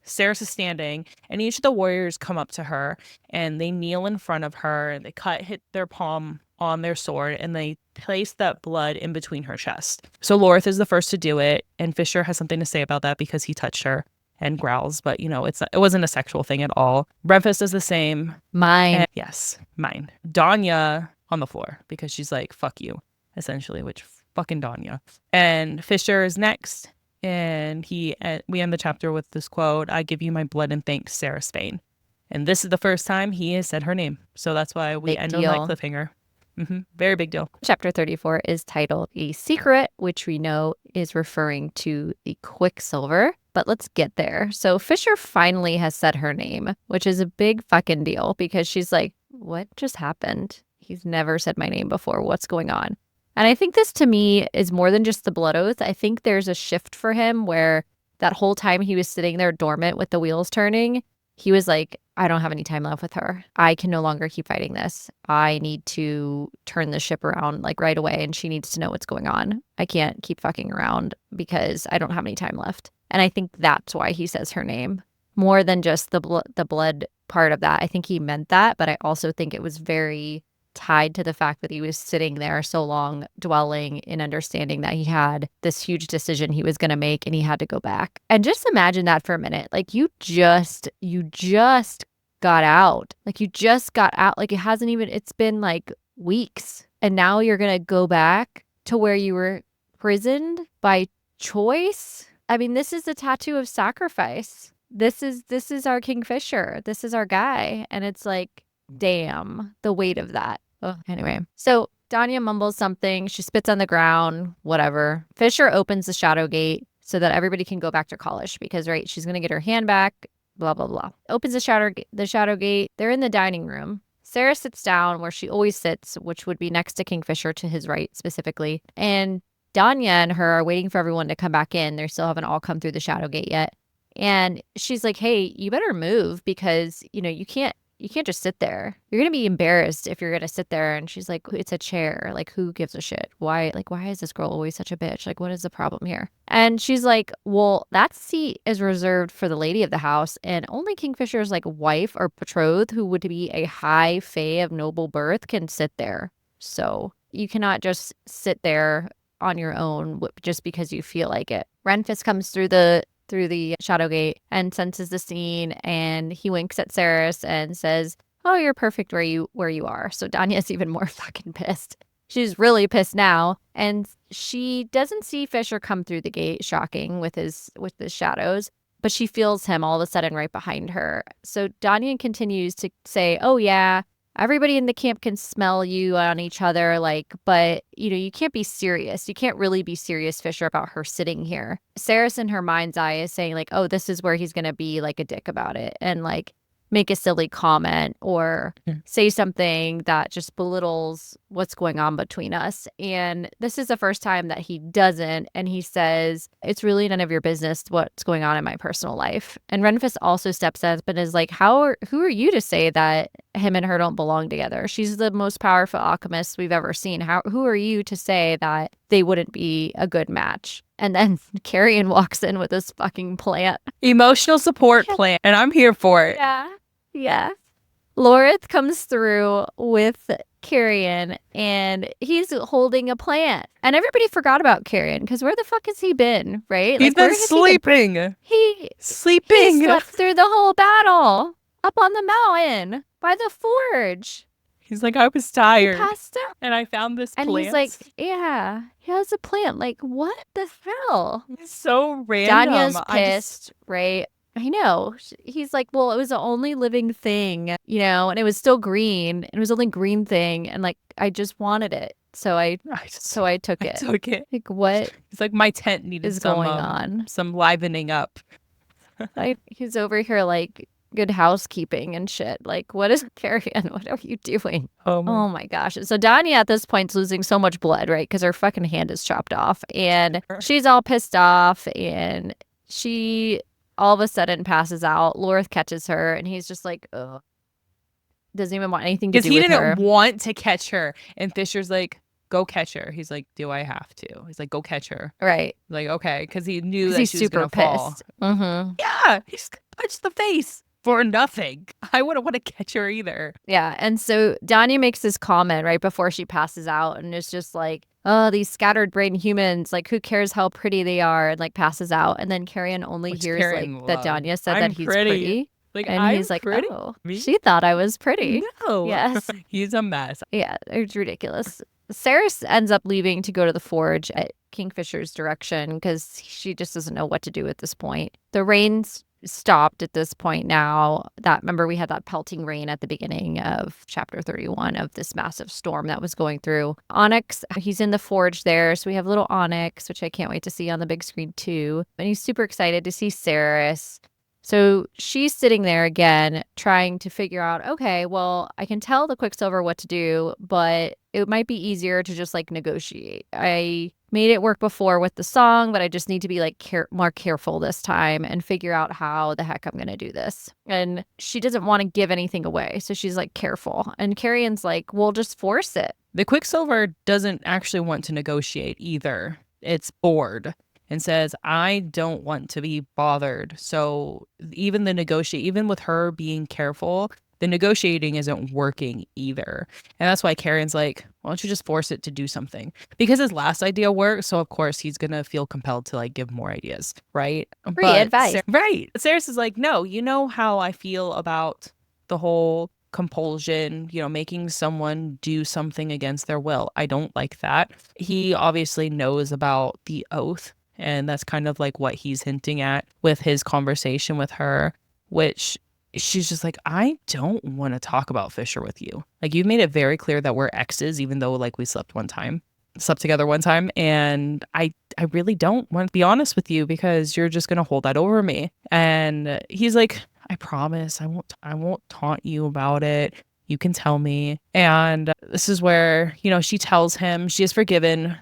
B: Saeris is standing, and each of the warriors come up to her, and they kneel in front of her, and they hit their palm on their sword, and they place that blood in between her chest. So Lorith is the first to do it, and Fisher has something to say about that because he touched her and growls, but it wasn't a sexual thing at all. Renfis does the same.
A: Mine.
B: Yes, mine. Danya on the floor because she's like, fuck you, essentially, which fucking Danya. And Fisher is next. And we end the chapter with this quote, I give you my blood and thanks, Saeris Fane. And this is the first time he has said her name. So that's why we end on that cliffhanger. Very big deal.
A: Chapter 34 is titled A Secret, which we know is referring to the Quicksilver. But let's get there. So Fisher finally has said her name, which is a big fucking deal because she's like, what just happened? He's never said my name before. What's going on? And I think this to me is more than just the blood oath. I think there's a shift for him where that whole time he was sitting there dormant with the wheels turning, he was like, I don't have any time left with her. I can no longer keep fighting this. I need to turn the ship around like right away, and she needs to know what's going on. I can't keep fucking around because I don't have any time left. And I think that's why he says her name. More than just the blood part of that. I think he meant that, but I also think it was very tied to the fact that he was sitting there so long dwelling in understanding that he had this huge decision he was going to make and he had to go back. And just imagine that for a minute. Like you just got out. Like you just got out. Like it's been like weeks. And now you're going to go back to where you were imprisoned by choice. I mean, this is the tattoo of sacrifice. This is our Kingfisher. This is our guy. And it's like, damn, the weight of that. Anyway, so Danya mumbles something. She spits on the ground, whatever. Fisher opens the shadow gate so that everybody can go back to college because, right, she's going to get her hand back, blah, blah, blah. Opens the shadow gate. They're in the dining room. Sarah sits down where she always sits, which would be next to Kingfisher, to his right specifically. And Danya and her are waiting for everyone to come back in. They still haven't all come through the shadow gate yet. And she's like, hey, you better move because, you can't just sit there. You're going to be embarrassed if you're going to sit there. And she's like, it's a chair. Like, who gives a shit? Why is this girl always such a bitch? Like, what is the problem here? And she's like, well, that seat is reserved for the lady of the house. And only Kingfisher's like wife or betrothed, who would be a high fae of noble birth, can sit there. So you cannot just sit there on your own just because you feel like it. Renfis comes through the shadow gate and senses the scene, and he winks at Saeris and says, oh, you're perfect where you are. So Danya's even more fucking pissed. She's really pissed now, and she doesn't see Fisher come through the gate, shocking with the shadows, but she feels him all of a sudden right behind her. So Danya continues to say, oh yeah, everybody in the camp can smell you on each other, but, you can't be serious. You can't really be serious, Fisher, about her sitting here. Saeris in her mind's eye is saying, oh, this is where he's going to be, a dick about it and, make a silly comment or say something that just belittles what's going on between us. And this is the first time that he doesn't. And he says, it's really none of your business what's going on in my personal life. And Renfis also steps up and is like, who are you to say that him and her don't belong together? She's the most powerful alchemist we've ever seen. Who are you to say that they wouldn't be a good match? And then Carrion walks in with this fucking plant.
B: Emotional support plant. And I'm here for it.
A: Yeah. Lorith comes through with Carrion, and he's holding a plant. And everybody forgot about Carrion, because where the fuck has he been, right?
B: He's been sleeping.
A: He slept through the whole battle up on the mountain by the forge.
B: He's like, I was
A: He
B: tired
A: passed out.
B: and I found this
A: And
B: plant.
A: he's like, yeah, he has a plant. Like, what the hell?
B: It's so random.
A: Danya's pissed, right? I know. He's like, well, it was the only living thing, and it was still green. It was the only green thing. And like, I just wanted it. So I took it.
B: Took it.
A: Like, what
B: It's like my tent needed
A: is going on?
B: some livening up.
A: He's over here like good housekeeping and shit. Like, what is Carrion? What are you doing? Oh my gosh. So Danya at this point's losing so much blood, right? Because her fucking hand is chopped off. And she's all pissed off. And she all of a sudden passes out. Lorth catches her. And he's just like, ugh. Doesn't even want anything to do with her.
B: Because he didn't want to catch her. And Fisher's like, go catch her. He's like, do I have to? He's like, go catch her.
A: Right.
B: Like, okay. Because he knew that she was going to fall.
A: Mm-hmm.
B: Yeah. He's going to punch the face for nothing. I wouldn't want to catch her either.
A: Yeah. And so Danya makes this comment right before she passes out. And it's just like, oh, these scattered brain humans, like, who cares how pretty they are? And like passes out. And then Carrion only hears like that Danya said that he's pretty.
B: Like,
A: and he's like, pretty? Oh, she thought I was pretty.
B: No.
A: Yes.
B: He's a mess.
A: Yeah, it's ridiculous. Saeris ends up leaving to go to the forge at Kingfisher's direction because she just doesn't know what to do at this point. The rain's stopped at this point now. Remember, we had that pelting rain at the beginning of chapter 31 of this massive storm that was going through. Onyx, he's in the forge there. So we have little Onyx, which I can't wait to see on the big screen too. And he's super excited to see Saeris. So she's sitting there again, trying to figure out, okay, well, I can tell the Quicksilver what to do, but it might be easier to just like negotiate. I made it work before with the song, but I just need to be like more careful this time and figure out how the heck I'm going to do this. And she doesn't want to give anything away. So she's like, careful. And Carrion's like, well, just force it.
B: The Quicksilver doesn't actually want to negotiate either. It's bored. And says, I don't want to be bothered. So even with her being careful, the negotiating isn't working either. And that's why Carrion's like, why don't you just force it to do something? Because his last idea worked. So of course he's going to feel compelled to like give more ideas. Right.
A: Free advice.
B: Right. Saeris is like, no, you know how I feel about the whole compulsion, making someone do something against their will. I don't like that. He obviously knows about the oath. And that's kind of like what he's hinting at with his conversation with her, which she's just like, I don't want to talk about Fisher with you. Like, you've made it very clear that we're exes, even though like we slept together one time. And I really don't want to be honest with you because you're just going to hold that over me. And he's like, I promise I won't taunt you about it. You can tell me. And this is where, she tells him she has forgiven,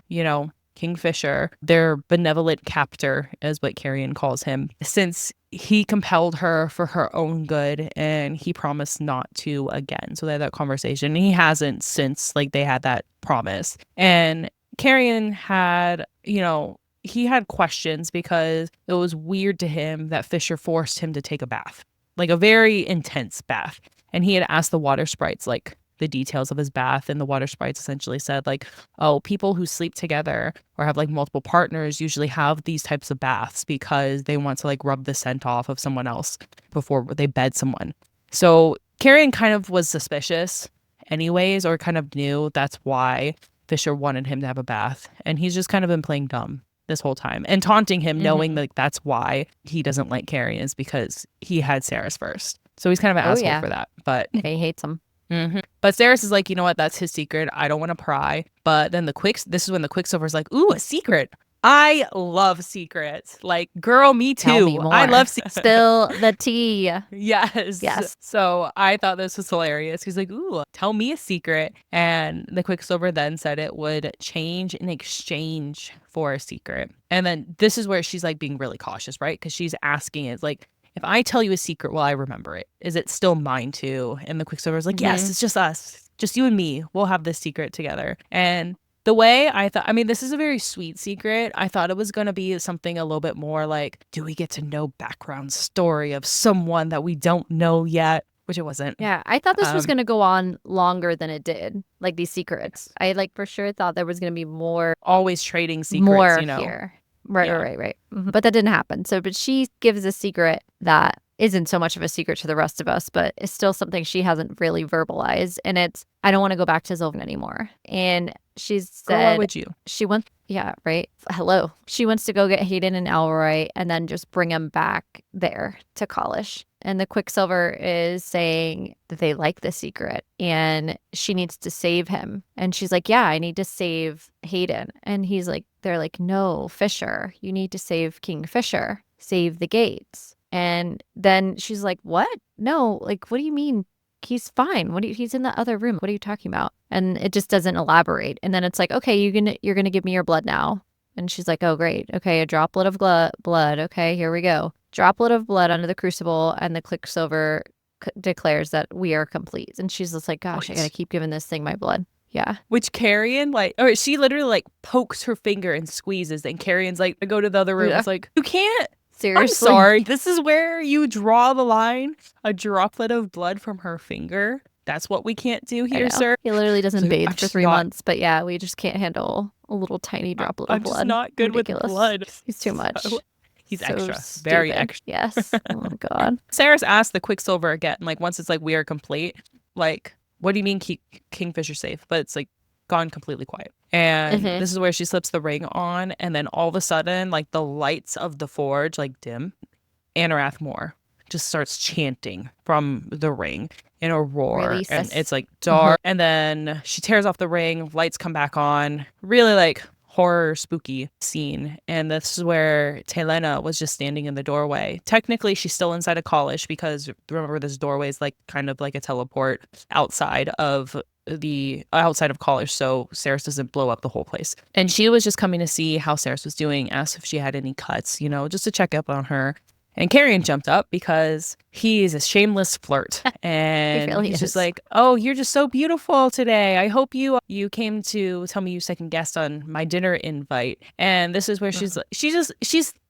B: Kingfisher, their benevolent captor, is what Carrion calls him, since he compelled her for her own good and he promised not to again. So they had that conversation. He hasn't since like they had that promise. And Carrion had, he had questions because it was weird to him that Fisher forced him to take a bath, like a very intense bath. And he had asked the water sprites, like, the details of his bath, and the water sprites essentially said like, oh, people who sleep together or have like multiple partners usually have these types of baths because they want to like rub the scent off of someone else before they bed someone. So Carrion kind of was suspicious anyways, or kind of knew that's why Fisher wanted him to have a bath, and he's just kind of been playing dumb this whole time and taunting him, knowing like that's why he doesn't like Carrion, is because he had Saeris first. So he's kind of an asshole for that, but
A: he hates him.
B: Mm-hmm. But Saeris is like, you know what? That's his secret. I don't want to pry. But then this is when the Quicksilver's like, ooh, a secret. I love secrets. Like, girl, me too.
A: Tell me more.
B: I love secrets.
A: Spill the tea.
B: Yes. So I thought this was hilarious. He's like, ooh, tell me a secret. And the Quicksilver then said it would change in exchange for a secret. And then this is where she's like being really cautious, right? Because she's asking it like, if I tell you a secret, will I remember it? Is it still mine too? And the Quicksilver's like, yes, it's just us. Just you and me. We'll have this secret together. And the way I thought, this is a very sweet secret. I thought it was going to be something a little bit more like, do we get to know background story of someone that we don't know yet? Which it wasn't.
A: Yeah, I thought this was going to go on longer than it did. Like these secrets. I like for sure thought there was going to be more.
B: Always trading secrets,
A: here. Right. Mm-hmm. But that didn't happen. But she gives a secret that isn't so much of a secret to the rest of us, but it's still something she hasn't really verbalized. And it's, I don't want to go back to Sylvan anymore. And she
B: Girl, why
A: said
B: would you?
A: she wants, yeah, right. Hello. She wants to go get Hayden and Elroy and then just bring him back there to College. And the Quicksilver is saying that they like the secret and she needs to save him. And she's like, yeah, I need to save Hayden. And he's like, they're like, no, Fisher, you need to save King Fisher, save the gates. And then she's like, what? No, like, what do you mean? He's fine. He's in the other room. What are you talking about? And it just doesn't elaborate. And then it's like, okay, you're gonna give me your blood now. And she's like, oh, great. Okay, a droplet of blood. Okay, here we go. Droplet of blood under the crucible, and the Quicksilver declares that we are complete. And she's just like, gosh, I gotta keep giving this thing my blood. Yeah.
B: Which Carrion, like, or she literally like pokes her finger and squeezes, and Carrion's like, I go to the other room.
A: Yeah.
B: It's like, you can't.
A: Seriously.
B: I'm sorry. This is where you draw the line. A droplet of blood from her finger. That's what we can't do here, sir.
A: He literally doesn't
B: So
A: bathe
B: I'm
A: for
B: just
A: 3
B: not-
A: months. But yeah, we just can't handle a little tiny droplet of
B: I'm
A: blood.
B: just not good
A: Ridiculous.
B: with blood.
A: He's too much.
B: So- He's
A: So
B: extra. Very
A: stupid.
B: extra.
A: Yes. Oh my God.
B: Saeris asked the Quicksilver again, like, once it's like, we are complete, like, what do you mean Kingfisher safe? But it's like gone completely quiet. And this is where she slips the ring on, and then all of a sudden, like, the lights of the forge like dim. Anarath Moore just starts chanting from the ring in a roar.
A: Release
B: and
A: us.
B: it's like dark. And then she tears off the ring, lights come back on. Really like horror spooky scene. And this is where Telena was just standing in the doorway. Technically she's still inside of College, because remember, this doorway is like kind of like a teleport outside of College, so Saeris doesn't blow up the whole place. And she was just coming to see how Saeris was doing, asked if she had any cuts, just to check up on her. And Carrion jumped up because he's a shameless flirt. And
A: really
B: he's
A: is.
B: just like, oh, you're just so beautiful today. I hope you came to tell me you second guessed on my dinner invite. And this is where she's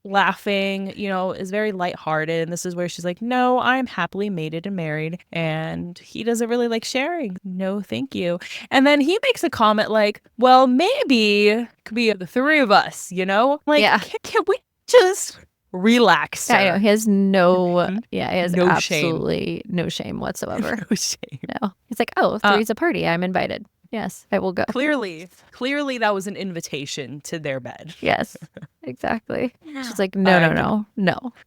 B: laughing, is very lighthearted. And this is where she's like, no, I'm happily mated and married. And he doesn't really like sharing. No, thank you. And then he makes a comment like, well, maybe it could be the three of us, Like,
A: Yeah.
B: can we just relax, sir?
A: I know. He has no,
B: Mhm.
A: he has
B: No
A: absolutely no shame whatsoever.
B: No shame.
A: No. He's like, oh, three's a party. I'm invited. Yes, I will go.
B: Clearly that was an invitation to their bed.
A: Yes, exactly. She's like, no.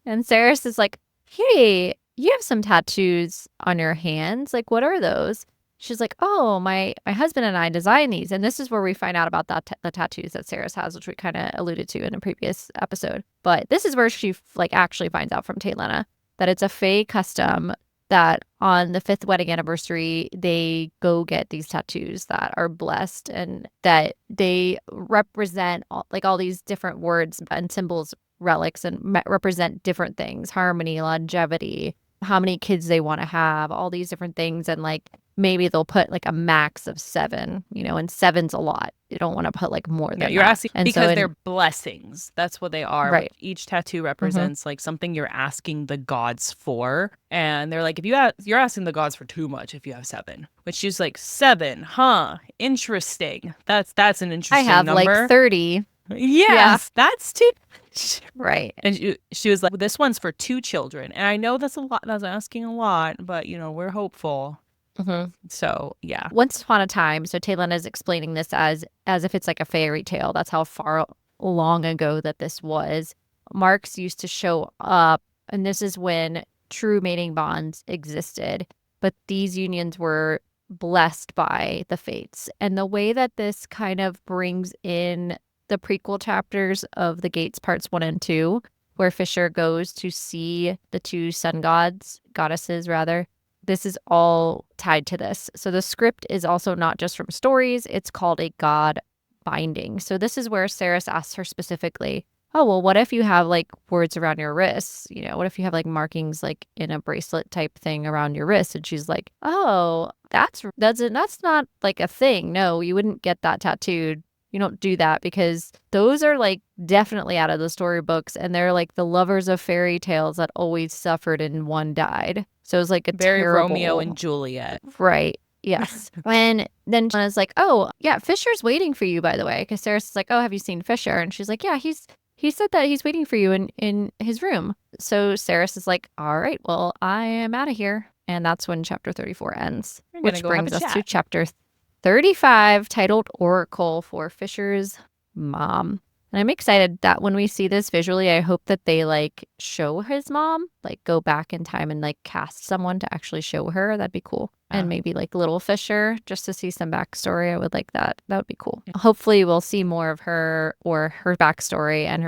A: And Saeris is like, hey, you have some tattoos on your hands. Like, what are those? She's like, oh, my husband and I designed these. And this is where we find out about the tattoos that Saeris has, which we kind of alluded to in a previous episode. But this is where she actually finds out from Telena that it's a Fae custom that on the 5th wedding anniversary, they go get these tattoos that are blessed and that they represent all these different words and symbols, relics, and represent different things: harmony, longevity, how many kids they want to have, all these different things. And like, maybe they'll put like a max of 7, and 7's a lot. You don't want to put like more than
B: Yeah, you're
A: that.
B: asking
A: And
B: because
A: so
B: they're blessings. That's what they are.
A: Right.
B: Like, each tattoo represents like something you're asking the gods for. And they're like, if you're asking the gods for too much if you have 7. Which she's like, 7, huh? Interesting. That's an
A: I
B: interesting
A: have
B: number.
A: like 30.
B: Yes, that's too much.
A: Right.
B: And she was like, this one's for 2 children. And I know that's a lot. That's asking a lot, but we're hopeful. So yeah.
A: Once upon a time, so Telena is explaining this as if it's like a fairy tale. That's how far long ago that this was. Marks used to show up, and this is when true mating bonds existed. But these unions were blessed by the fates. And the way that this kind of brings in the prequel chapters of the Gates parts 1 and 2, where Fisher goes to see the 2 sun goddesses rather. This is all tied to this. So the script is also not just from stories. It's called a god binding. So this is where Saeris asks her specifically, oh, well, what if you have like words around your wrists? What if you have like markings like in a bracelet type thing around your wrist? And she's like, oh, that's not like a thing. No, you wouldn't get that tattooed. You don't do that, because those are like definitely out of the storybooks, and they're like the lovers of fairy tales that always suffered and one died. So it was like a
B: Very
A: terrible...
B: Romeo and Juliet.
A: Right. Yes. And then Jenna's like, oh, yeah, Fisher's waiting for you, by the way. Because Saeris is like, oh, have you seen Fisher? And she's like, yeah, he's he said that he's waiting for you in his room. So Saeris is like, all right, well, I am out of here. And that's when chapter 34 ends,
B: We're gonna
A: which
B: go have
A: brings
B: a
A: us to
B: chat.
A: chapter 35, titled Oracle for Fisher's Mom. And I'm excited that when we see this visually, I hope that they like show his mom, like go back in time and like cast someone to actually show her. That'd be cool.
B: Yeah.
A: And maybe like Little Fisher just to see some backstory. I would like that. That would be cool. Hopefully we'll see more of her or her backstory and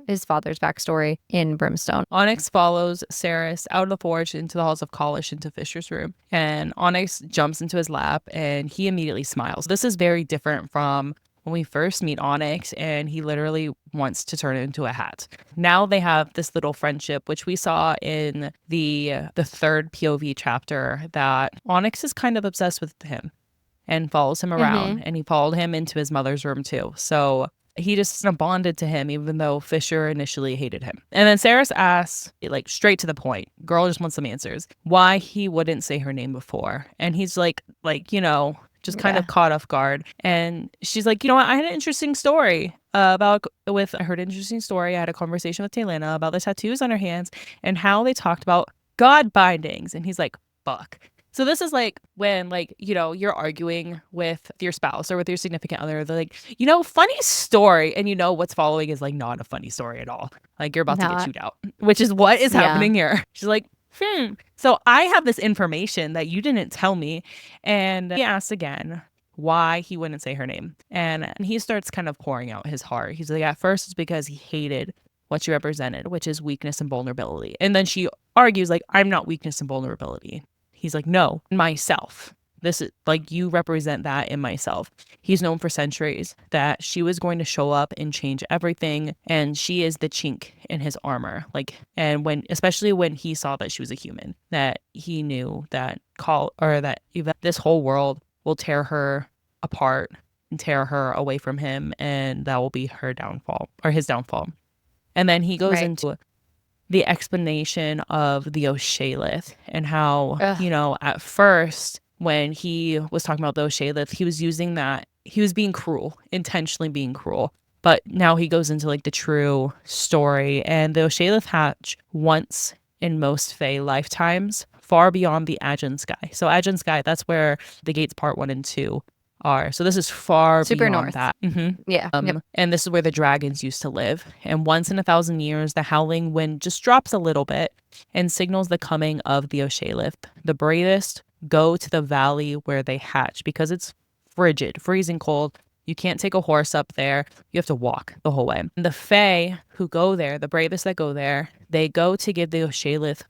A: his father's backstory in Brimstone.
B: Onyx follows Saeris out of the forge into the halls of Kalish into Fisher's room. And Onyx jumps into his lap and he immediately smiles. This is very different from when we first meet Onyx and he literally wants to turn it into a hat. Now they have this little friendship, which we saw in the third POV chapter, that Onyx is kind of obsessed with him and follows him around. And he followed him into his mother's room too. So he just bonded to him, even though Fisher initially hated him. And then Saeris asks, like, straight to the point, girl just wants some answers, why he wouldn't say her name before. And he's like, you know, just kind of caught off guard. And she's like, you know what? I heard an interesting story. I heard an interesting story. I had a conversation with Taylana about the tattoos on her hands and how they talked about God bindings. And he's like, fuck. So this is like when, like, you know, you're arguing with your spouse or with your significant other. They're like, you know, funny story. And you know what's following is like not a funny story at all. Like you're about to get chewed out, which is what is happening here. She's like, so I have this information that you didn't tell me. And he asks again why he wouldn't say her name. And he starts kind of pouring out his heart. He's like, at first it's because he hated what she represented, which is weakness and vulnerability. And then she argues like, I'm not weakness and vulnerability. He's like, no, myself. This is like, you represent that in myself. He's known for centuries that she was going to show up and change everything. And she is the chink in his armor. Like, and especially when he saw that she was a human, that he knew that this whole world will tear her apart and tear her away from him. And that will be her downfall or his downfall. And then he goes into the explanation of the Oshalith and how, you know, at first when he was talking about the Oshalith, he was being cruel, intentionally being cruel. But now he goes into like the true story, and the Oshalith hatch once in most Fae lifetimes, far beyond the Aegean Sky. So Aegean Sky, that's where the gates part 1 and 2 are. So this is far
A: super
B: beyond
A: north.
B: that.
A: Yeah.
B: And this is where the dragons used to live. And once in 1,000 years, the howling wind just drops a little bit and signals the coming of the Oshalith. The bravest go to the valley where they hatch because it's frigid, freezing cold. You can't take a horse up there. You have to walk the whole way. And the Fae who go there, the bravest that go there, they go to give the Oshalith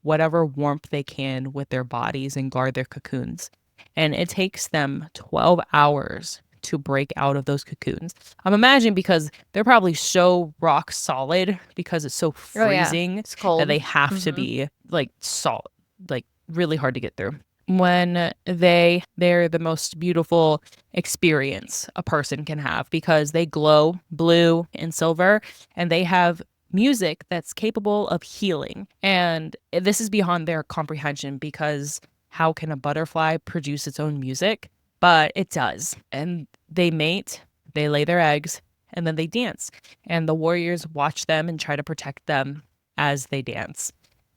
B: whatever warmth they can with their bodies and guard their cocoons. And it takes them 12 hours to break out of those cocoons. I'm imagining because they're probably so rock solid because it's so freezing
A: It's cold.
B: that they have to be like solid, like really hard to get through. When they're the most beautiful experience a person can have because they glow blue and silver and they have music that's capable of healing. And this is beyond their comprehension because how can a butterfly produce its own music? But it does. And they mate, they lay their eggs, and then they dance. And the warriors watch them and try to protect them as they dance.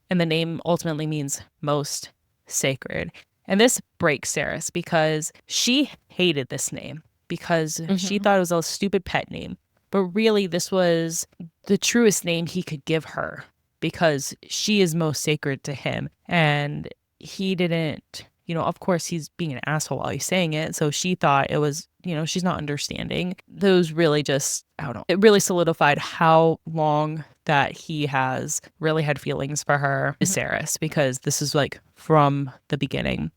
B: And the name ultimately means most sacred. And this breaks Saeris because she hated this name because she thought it was a stupid pet name. But really, this was the truest name he could give her because she is most sacred to him. And he didn't, you know, of course he's being an asshole while he's saying it. So she thought it was, you know, she's not understanding. Those really just, I don't know. It really solidified how long that he has really had feelings for her, Saeris, because this is like from the beginning.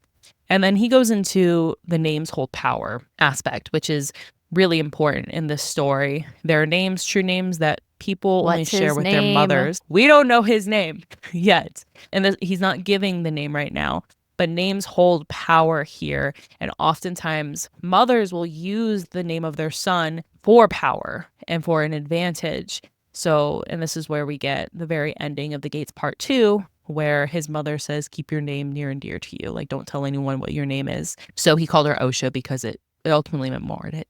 B: And then he goes into the names hold power aspect, which is really important in this story. There are names, true names that people only share with their mothers. We don't know his name yet. And he's not giving the name right now. But names hold power here. And oftentimes mothers will use the name of their son for power and for an advantage. So, and this is where we get the very ending of the Gates Part 2, where his mother says, keep your name near and dear to you. Like, don't tell anyone what your name is. So he called her Osha because it ultimately meant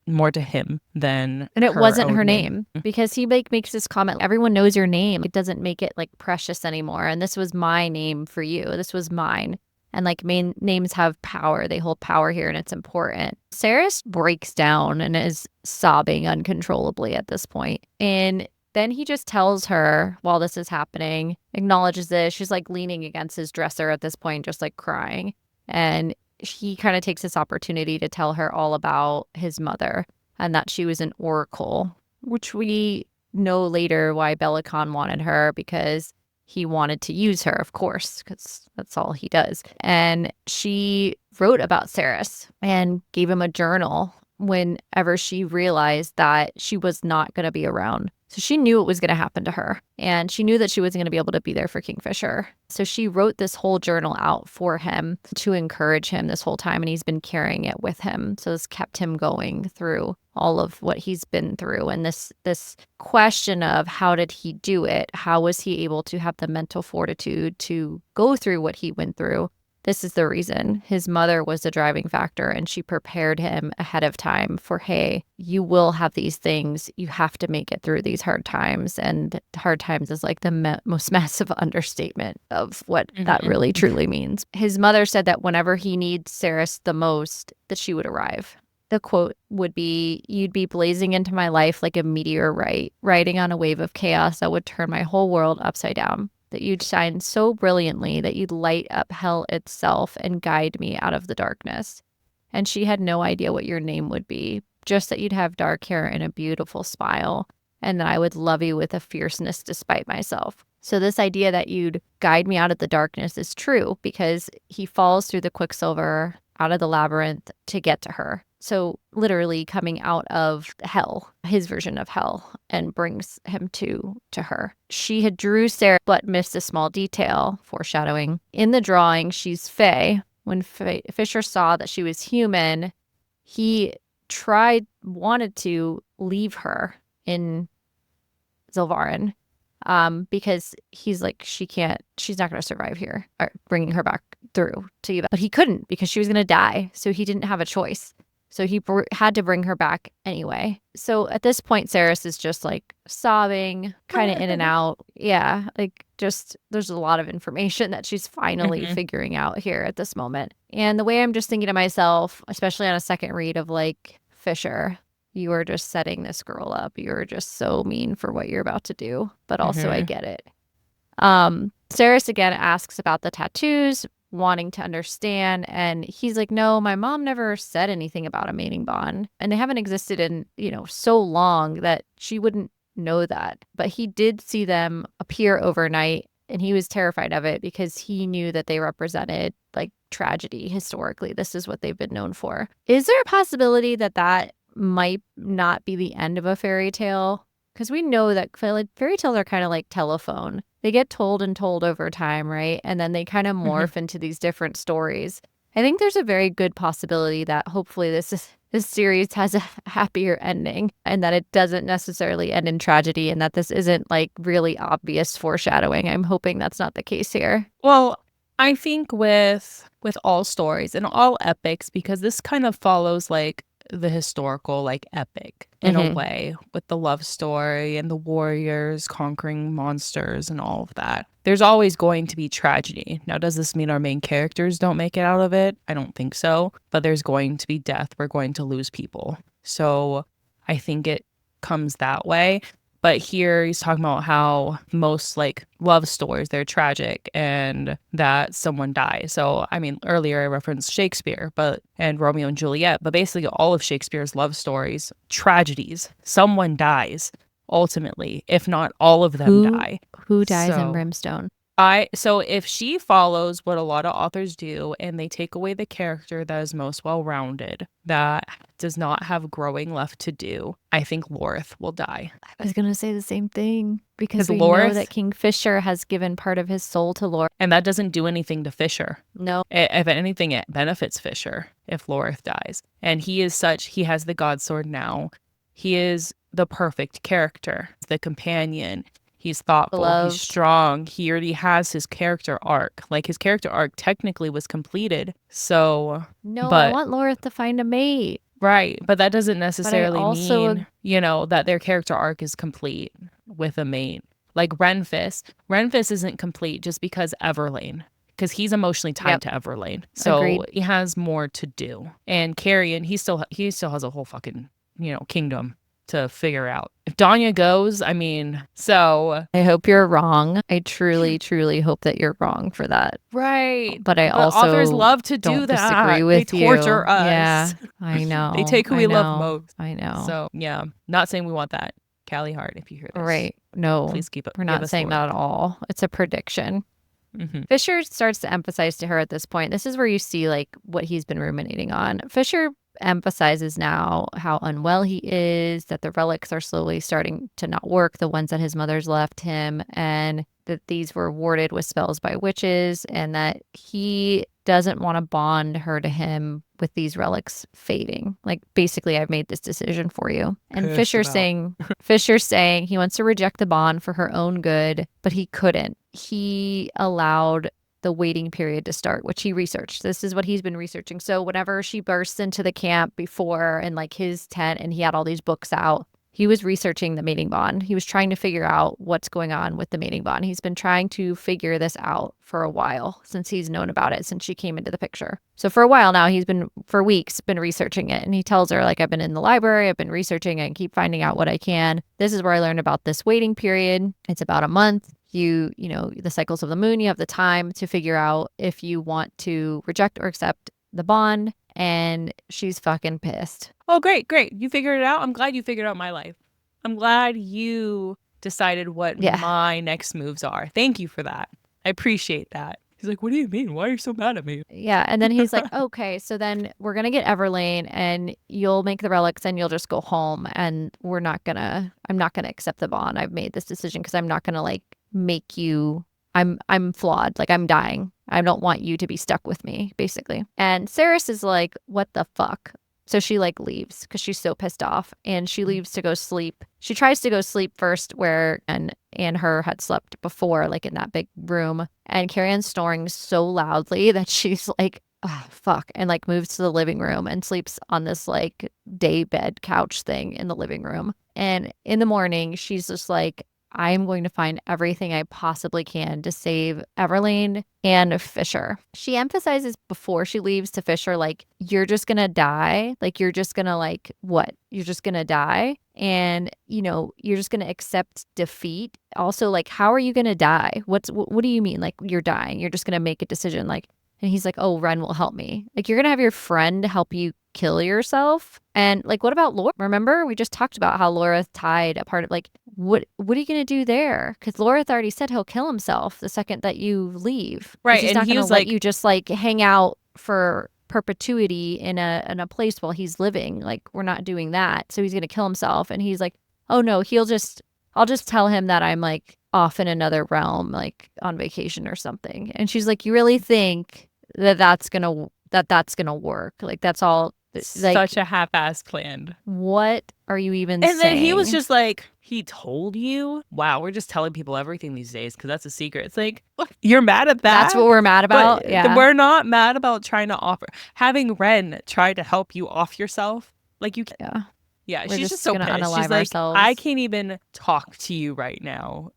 B: more to him than
A: And it
B: her
A: wasn't
B: own
A: her
B: name.
A: name because he like makes this comment, everyone knows your name. It doesn't make it like precious anymore. And this was my name for you. This was mine. And like main names have power. They hold power here and it's important. Saeris breaks down and is sobbing uncontrollably at this point. And then he just tells her while this is happening, acknowledges this. She's like leaning against his dresser at this point, just like crying. And he kind of takes this opportunity to tell her all about his mother and that she was an oracle, which we know later why Belicon wanted her, because he wanted to use her, of course, because that's all he does. And she wrote about Saeris and gave him a journal whenever she realized that she was not going to be around. So she knew what was going to happen to her, and she knew that she wasn't going to be able to be there for Kingfisher. So she wrote this whole journal out for him to encourage him this whole time, and he's been carrying it with him. So it's kept him going through all of what he's been through. And this question of how did he do it? How was he able to have the mental fortitude to go through what he went through? This is the reason. His mother was the driving factor, and she prepared him ahead of time for, hey, you will have these things. You have to make it through these hard times. And hard times is like the most massive understatement of what that really truly means. His mother said that whenever he needs Saeris the most, that she would arrive. The quote would be, "You'd be blazing into my life like a meteorite, riding on a wave of chaos that would turn my whole world upside down. That you'd shine so brilliantly that you'd light up hell itself and guide me out of the darkness. And she had no idea what your name would be, just that you'd have dark hair and a beautiful smile, and that I would love you with a fierceness despite myself." So this idea that you'd guide me out of the darkness is true, because he falls through the Quicksilver out of the labyrinth to get to her. So literally coming out of hell, his version of hell, and brings him to her. She had drew Sarah but missed a small detail, foreshadowing. In the drawing, she's Fae. When Fisher saw that she was human, he wanted to leave her in Zilvarin, because he's like, she's not going to survive here, or bringing her back through to Eva. But he couldn't, because she was going to die. So he didn't have a choice. So he had to bring her back anyway. So at this point, Saeris is just like sobbing, kind of in and out. Yeah, like just there's a lot of information that she's finally figuring out here at this moment. And the way I'm just thinking to myself, especially on a second read, of like, Fisher, you are just setting this girl up. You're just so mean for what you're about to do. But also I get it. Saeris again asks about the tattoos, wanting to understand, and he's like, no, my mom never said anything about a mating bond, and they haven't existed in so long that she wouldn't know that. But he did see them appear overnight, and he was terrified of it because he knew that they represented like tragedy historically. This is what they've been known for. Is there a possibility that that might not be the end of a fairy tale? Because we know that fairy tales are kind of like telephone. They get told and told over time, right? And then they kind of morph into these different stories. I think there's a very good possibility that hopefully this series has a happier ending, and that it doesn't necessarily end in tragedy, and that this isn't like really obvious foreshadowing. I'm hoping that's not the case here.
B: Well, I think with all stories and all epics, because this kind of follows like the historical like epic in a way, with the love story and the warriors conquering monsters and all of that. There's always going to be tragedy. Now, does this mean our main characters don't make it out of it? I don't think so. But there's going to be death. We're going to lose people. So I think it comes that way. But here he's talking about how most like love stories, they're tragic and that someone dies. So, I mean, earlier I referenced Shakespeare and Romeo and Juliet, but basically all of Shakespeare's love stories, tragedies. Someone dies ultimately, if not all of them die.
A: Who dies in Brimstone?
B: So if she follows what a lot of authors do and they take away the character that is most well-rounded, that does not have growing left to do, I think Lorith will die.
A: I was going to say the same thing, because we know that Kingfisher has given part of his soul to Lorith.
B: And that doesn't do anything to Fisher.
A: No.
B: If anything, it benefits Fisher if Lorith dies. And he has the God Sword now. He is the perfect character, the companion. He's thoughtful,
A: Beloved.
B: He's strong. He already has his character arc. Like, his character arc technically was completed. So,
A: no, I want Lorith to find a mate.
B: Right. But that doesn't necessarily
A: also
B: mean, you know, that their character arc is complete with a mate. Like Renfis. Renfis isn't complete just because Everlane. Because he's emotionally tied to Everlane. So
A: Agreed.
B: he has more to do. And Carrion, he still has a whole fucking, you know, kingdom to figure out. If Danya goes, I mean, so
A: I hope you're wrong. I truly, truly hope that you're wrong for that.
B: right.
A: But I
B: But
A: also
B: authors love to do
A: don't
B: that.
A: disagree with
B: They torture
A: you.
B: us.
A: Yeah, I know.
B: They take who
A: I
B: we love
A: know.
B: most.
A: I know.
B: So yeah, not saying we want that. Callie Hart, if you hear this.
A: Right. No,
B: Please keep it.
A: we're not saying that at all. It's a prediction. Fisher starts to emphasize to her at this point. This is where you see like what he's been ruminating on. Fisher emphasizes now how unwell he is, that the relics are slowly starting to not work, the ones that his mother's left him, and that these were warded with spells by witches, and that he doesn't want to bond her to him with these relics fading. Like, basically, I've made this decision for you. And Fisher's saying he wants to reject the bond for her own good, but he couldn't. He allowed the waiting period to start, which he researched. This is what he's been researching. So whenever she bursts into the camp before in like his tent and he had all these books out, he was researching the mating bond. He was trying to figure out what's going on with the mating bond. He's been trying to figure this out for a while since he's known about it, since she came into the picture. So for a while now, for weeks, been researching it. And he tells her, like, I've been in the library, I've been researching it and keep finding out what I can. This is where I learned about this waiting period. It's about a month. You know, the cycles of the moon, you have the time to figure out if you want to reject or accept the bond. And she's fucking pissed.
B: Oh, great. You figured it out. I'm glad you figured out my life. I'm glad you decided what my next moves are. Thank you for that. I appreciate that. He's like, what do you mean? Why are you so mad at me?
A: Yeah. And then he's like, okay, so then we're going to get Everlane and you'll make the relics and you'll just go home. And I'm not going to accept the bond. I've made this decision because I'm not going to like make you, I'm flawed. Like, I'm dying. I don't want you to be stuck with me, basically. And Saeris is like, what the fuck? So she like leaves because she's so pissed off, and she leaves to go sleep. She tries to go sleep first where and her had slept before, like in that big room. And Carrion's snoring so loudly that she's like, oh, fuck. And like moves to the living room and sleeps on this like day bed couch thing in the living room. And in the morning, she's just like, I'm going to find everything I possibly can to save Everlane and Fisher. She emphasizes before she leaves to Fisher, like, you're just going to die. Like, you're just going to like, what? You're just going to die. And, you know, you're just going to accept defeat. Also, like, how are you going to die? What do you mean? Like, you're dying. You're just going to make a decision. Like, and he's like, oh, Ren will help me. Like, you're going to have your friend help you kill yourself. And like, what about Laura? Remember, we just talked about how Laura tied a part of like, what are you going to do there? Because Laura already said he'll kill himself the second that you leave.
B: Right.
A: He's
B: and
A: not
B: he
A: going
B: was
A: to let
B: like,
A: you just like hang out for perpetuity in a place while he's living. Like, we're not doing that. So he's going to kill himself. And he's like, oh no, I'll just tell him that I'm like off in another realm, like on vacation or something. And she's like, you really think that's going to work? Like, that's all. Like,
B: such a half-assed plan.
A: What are you even saying?
B: And then he was just like, he told you? Wow, we're just telling people everything these days because that's a secret. It's like, you're mad at that?
A: That's what we're mad about?
B: But
A: yeah.
B: We're not mad about trying to having Ren try to help you off yourself. Like, you can't. Yeah,
A: we're
B: she's just so pissed. She's like,
A: ourselves.
B: I can't even talk to you right now.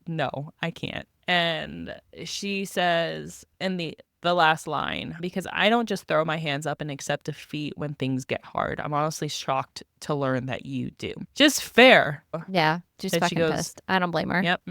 B: No, I can't. And she says in the last line, because I don't just throw my hands up and accept defeat when things get hard. I'm honestly shocked to learn that you do. Just fair.
A: Yeah, just fucking pissed. I don't blame her.
B: Yep.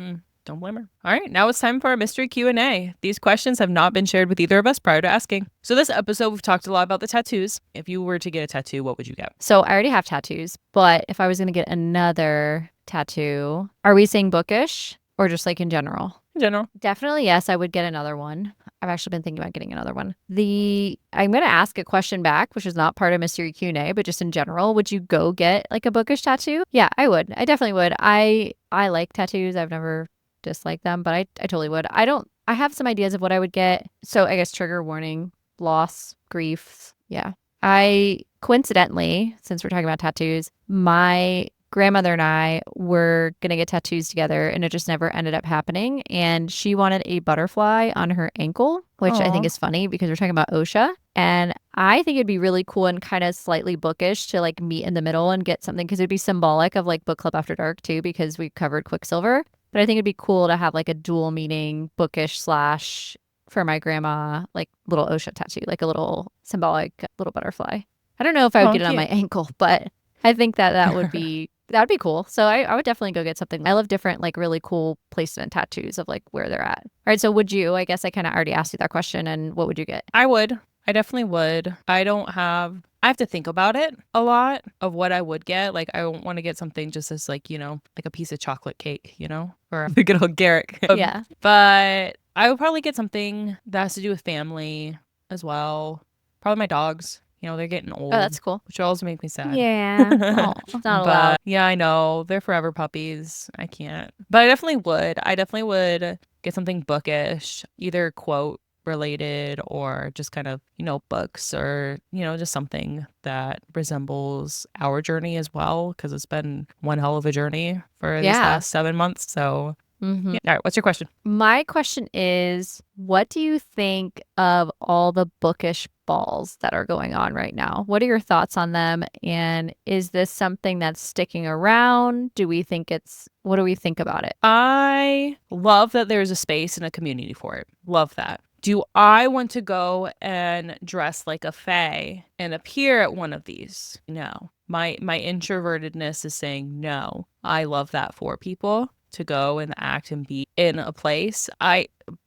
B: Don't blame her. All right, now it's time for our mystery Q&A. These questions have not been shared with either of us prior to asking. So this episode, we've talked a lot about the tattoos. If you were to get a tattoo, what would you get? So
A: I already have tattoos, but if I was going to get another tattoo, are we saying bookish or just like in general?
B: In general.
A: Definitely, yes, I would get another one. I've actually been thinking about getting another one. I'm going to ask a question back, which is not part of Mystery Q&A, but just in general, would you go get like a bookish tattoo? Yeah, I would. I definitely would. I like tattoos. I've never disliked them, but I totally would. I have some ideas of what I would get. So I guess trigger warning, loss, grief. Yeah. I coincidentally, since we're talking about tattoos, my grandmother and I were going to get tattoos together and it just never ended up happening. And she wanted a butterfly on her ankle, which I think is funny because we're talking about OSHA. And I think it'd be really cool and kind of slightly bookish to like meet in the middle and get something, because it'd be symbolic of like book club after dark too, because we covered Quicksilver. But I think it'd be cool to have like a dual meaning bookish slash for my grandma, like little OSHA tattoo, like a little symbolic little butterfly. I don't know if I would
B: Oh,
A: get it on my
B: cute.
A: ankle, but I think that would be cool. So I would definitely go get something. I love different like really cool placement tattoos of like where they're at. All right, so would you? I guess I kind of already asked you that question. And what would you get?
B: I would. I definitely would. I have to think about it a lot of what I would get. Like, I don't want to get something just as like, like a piece of chocolate cake, or a good old Garrick.
A: Yeah.
B: But I would probably get something that has to do with family as well. Probably my dogs. They're getting old.
A: Oh, that's cool.
B: Which will also make me sad.
A: Yeah. Oh, it's not allowed.
B: But yeah, I know. They're forever puppies. I can't. But I definitely would. I definitely would get something bookish, either quote related or just kind of, books or, just something that resembles our journey as well, because it's been one hell of a journey for these last 7 months. So
A: Mm-hmm.
B: yeah. All right, what's your question?
A: My question is, what do you think of all the bookish balls that are going on right now? What are your thoughts on them? And is this something that's sticking around? What do we think about it?
B: I love that there's a space and a community for it. Love that. Do I want to go and dress like a fae and appear at one of these? No. My introvertedness is saying no. I love that for people to go and act and be in a place.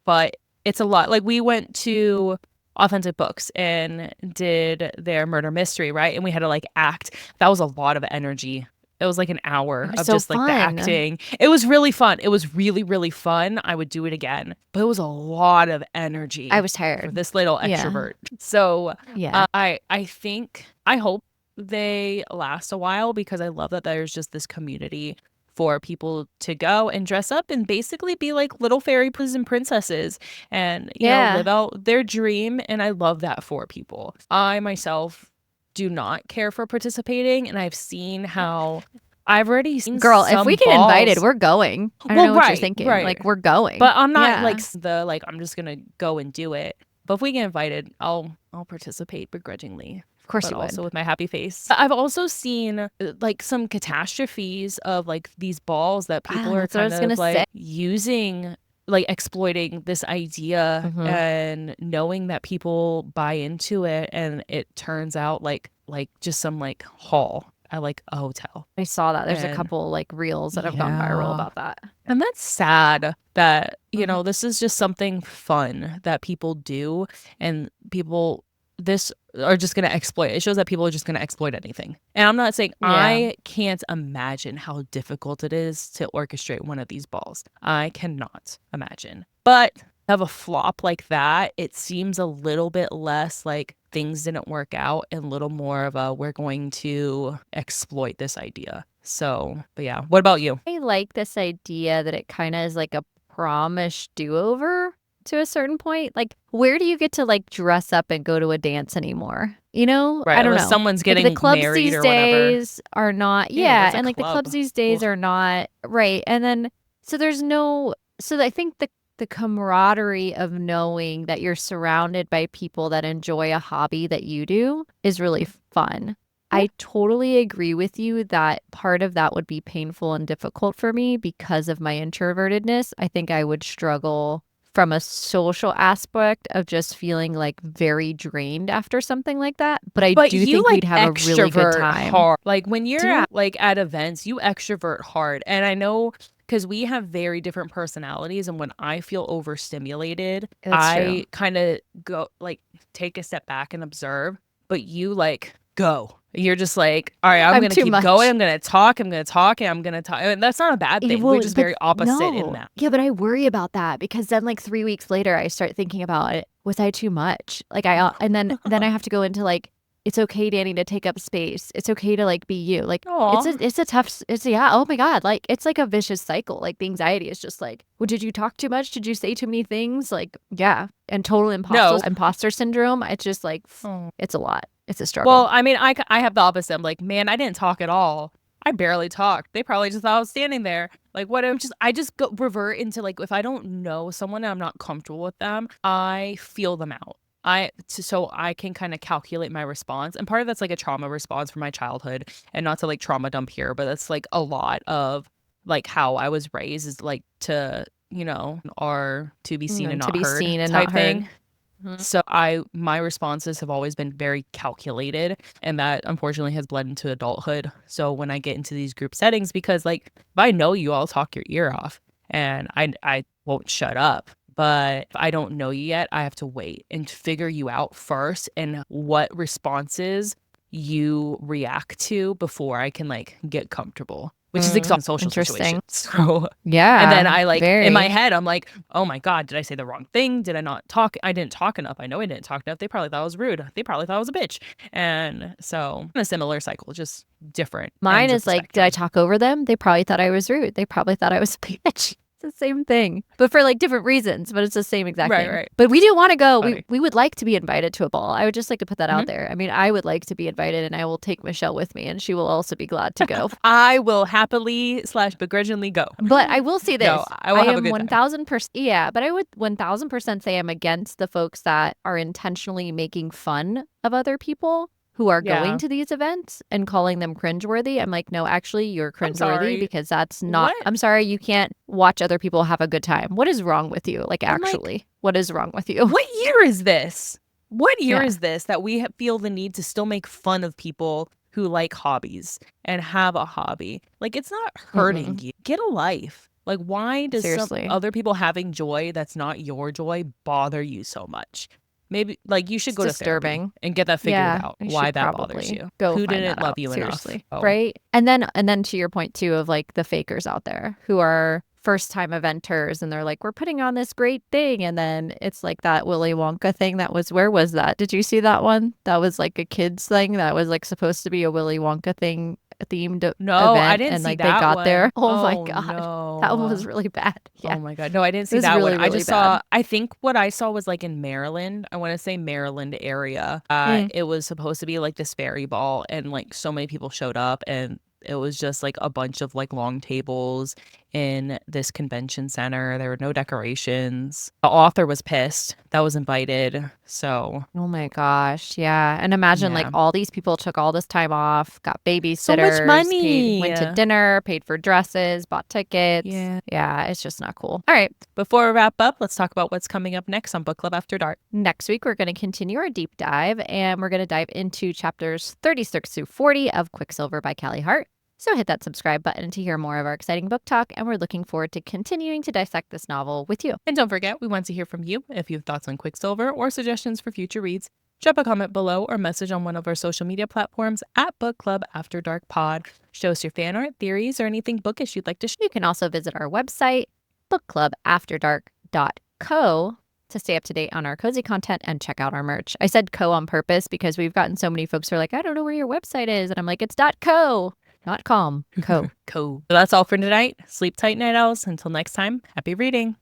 B: But it's a lot. Like, we went to Authentic Books and did their murder mystery, right? And we had to like act. That was a lot of energy. It was like an hour of
A: so
B: just like the
A: fun.
B: acting. It was really fun. It was really, really fun. I would do it again. But it was a lot of energy.
A: I was
B: For
A: tired.
B: this little extrovert. So
A: Yeah.
B: I hope they last a while, because I love that there's just this community for people to go and dress up and basically be like little fairy princes and princesses and, live out their dream. And I love that for people. I myself do not care for participating, and I've already seen
A: Girl, if we get invited,
B: balls.
A: we're going. I don't know what you're thinking.
B: Right.
A: Like, we're going.
B: But I'm not
A: Yeah.
B: like I'm just gonna go and do it. But if we get invited, I'll participate begrudgingly.
A: Of course
B: But
A: you would.
B: also with my happy face. I've also seen like some catastrophes of like these balls that people are
A: That's what I
B: kind
A: was
B: of
A: gonna
B: like
A: say.
B: using, like exploiting this idea
A: Mhm.
B: and knowing that people buy into it, and it turns out like just some like haul at like a hotel.
A: I saw that. There's a
B: And-
A: couple like reels that have gone viral
B: Yeah.
A: about that.
B: And that's sad that,
A: Mhm.
B: this is just something fun that people do, and people this are just going to exploit. It shows that people are just going to exploit anything. And I'm not saying
A: Yeah.
B: I can't imagine how difficult it is to orchestrate one of these balls. I cannot imagine. But have a flop like that, it seems a little bit less like things didn't work out and a little more of a we're going to exploit this idea. So, but yeah, what about you?
A: I like this idea that it kind of is like a promish do-over to a certain point. Like, where do you get to like dress up and go to a dance anymore?
B: Right,
A: I don't
B: unless
A: know.
B: someone's
A: Like,
B: getting
A: the clubs
B: married
A: these
B: or whatever.
A: days are not.
B: Yeah,
A: Yeah,
B: what's a
A: and like the
B: club?
A: clubs these days
B: Ugh.
A: are not right. And then so there's no. So I think the camaraderie of knowing that you're surrounded by people that enjoy a hobby that you do is really fun. I totally agree with you that part of that would be painful and difficult for me because of my introvertedness. I think I would struggle from a social aspect of just feeling like very drained after something like that. But I do
B: you
A: think
B: like
A: we'd have a really good
B: extrovert
A: time.
B: hard. Like when you're
A: Do I?
B: at events, you extrovert hard. And I know because we have very different personalities, and when I feel overstimulated,
A: That's true.
B: I kind of go like take a step back and observe. But you like go. You're just like, all right, I'm
A: I'm
B: gonna
A: too
B: keep
A: much.
B: going. I'm gonna talk. I'm gonna talk, and I'm gonna talk. And that's not a bad thing. We're just
A: But
B: very opposite in
A: no.
B: that.
A: Yeah, but I worry about that because then like 3 weeks later I start thinking about it. Was I too much? Like and then I have to go into like, it's okay, Danny, to take up space. It's okay to like be you. Like
B: Aw.
A: it's a tough yeah, oh my God. Like it's like a vicious cycle. Like the anxiety is just like, well, did you talk too much? Did you say too many things? Like, yeah. And total imposter syndrome. It's just like
B: Oh.
A: it's a lot. It's a struggle.
B: Well, I mean, I have the opposite. I'm like, man, I didn't talk at all. I barely talked. They probably just thought I was standing there. Like, what? I just go revert into like, if I don't know someone and I'm not comfortable with them, I feel them out. so I can kind of calculate my response. And part of that's like a trauma response from my childhood, and not to like trauma dump here, but that's like a lot of like how I was raised is like to, or to be seen and
A: to
B: not
A: be
B: heard
A: seen and
B: type
A: not
B: thing.
A: heard. Mhm.
B: So my responses have always been very calculated, and that unfortunately has bled into adulthood. So when I get into these group settings, because like if I know you, I'll talk your ear off and I won't shut up. But if I don't know you yet, I have to wait and figure you out first and what responses you react to before I can like get comfortable, which is exhausting social
A: Interesting.
B: situations. So
A: Yeah.
B: and then I like in my
A: very.
B: head, I'm like, oh my God, did I say the wrong thing? Did I not talk? I didn't talk enough. I know I didn't talk enough. They probably thought I was rude. They probably thought I was a bitch. And so a similar cycle, just different.
A: Mine
B: ends of
A: is
B: the
A: like, did I
B: spectrum.
A: talk over them? They probably thought I was rude. They probably thought I was a bitch. It's the same thing, but for like different reasons, but it's the same exact
B: Right,
A: thing.
B: right.
A: But we do want to go.
B: Funny.
A: We would like to be invited to a ball. I would just like to put that out
B: Mhm.
A: there. I mean, I would like to be invited, and I will take Michelle with me, and she will also be glad to go.
B: I will happily / begrudgingly go.
A: But I will say this.
B: No, I will have a
A: am
B: good time.
A: 1000%. Yeah, but I would 1000% say I'm against the folks that are intentionally making fun of other people who are
B: Yeah.
A: going to these events and calling them cringeworthy. I'm like, no, actually, you're
B: I'm
A: cringeworthy
B: sorry.
A: because that's not.
B: What?
A: I'm sorry, you can't watch other people have a good time. What is wrong with you? Like,
B: I'm like,
A: actually, what is wrong with you?
B: What year is this? What year
A: Yeah.
B: is this that we feel the need to still make fun of people who like hobbies and have a hobby? Like, it's not hurting you. Get a life. Like, why does some
A: Seriously.
B: other people having joy that's not your joy bother you so much? Maybe like you should
A: It's
B: go to
A: disturbing.
B: therapy and get that figured
A: Yeah,
B: out.
A: I
B: Why
A: should
B: that bothers
A: probably
B: you?
A: go
B: Who
A: find
B: didn't
A: that
B: love
A: out,
B: you
A: seriously.
B: enough? Oh.
A: Right? And then to your point too of like the fakers out there who are first time eventers and they're like, we're putting on this great thing, and then it's like that Willy Wonka thing that was, where was that? Did you see that one? That was like a kids thing that was like supposed to be a Willy Wonka thing themed
B: No,
A: event,
B: I didn't
A: and
B: see
A: like
B: that
A: they got
B: one.
A: there. Oh my
B: Oh
A: god.
B: no.
A: That one was really bad. Yeah.
B: Oh my God. No, I didn't
A: It
B: see
A: was
B: that
A: really,
B: one. I
A: really
B: just
A: bad.
B: saw, I think what I saw was like in Maryland. I want to say Maryland area. It was supposed to be like this fairy ball, and like so many people showed up, and it was just like a bunch of like long tables in this convention center. There were no decorations. The author was pissed that was invited. So,
A: Oh my gosh. Yeah. And imagine like
B: yeah.
A: all these people took all this time off, got babysitters,
B: So much money.
A: went to dinner, paid for dresses, bought tickets.
B: Yeah.
A: Yeah. It's just not cool. All right.
B: Before we wrap up, let's talk about what's coming up next on Book Club After Dark.
A: Next week, we're going to continue our deep dive and we're going to dive into chapters 36 through 40 of Quicksilver by Callie Hart. So hit that subscribe button to hear more of our exciting book talk, and we're looking forward to continuing to dissect this novel with you.
B: And don't forget, we want to hear from you. If you have thoughts on Quicksilver or suggestions for future reads, drop a comment below or message on one of our social media platforms at Book Club After Dark Pod. Show us your fan art, theories, or anything bookish you'd like to share.
A: You can also visit our website, bookclubafterdark.co, to stay up to date on our cozy content and check out our merch. I said co on purpose because we've gotten so many folks who are like, I don't know where your website is. And I'm like, it's .co, not com, co.
B: Cool. So that's all for tonight. Sleep tight, night owls. Until next time, happy reading.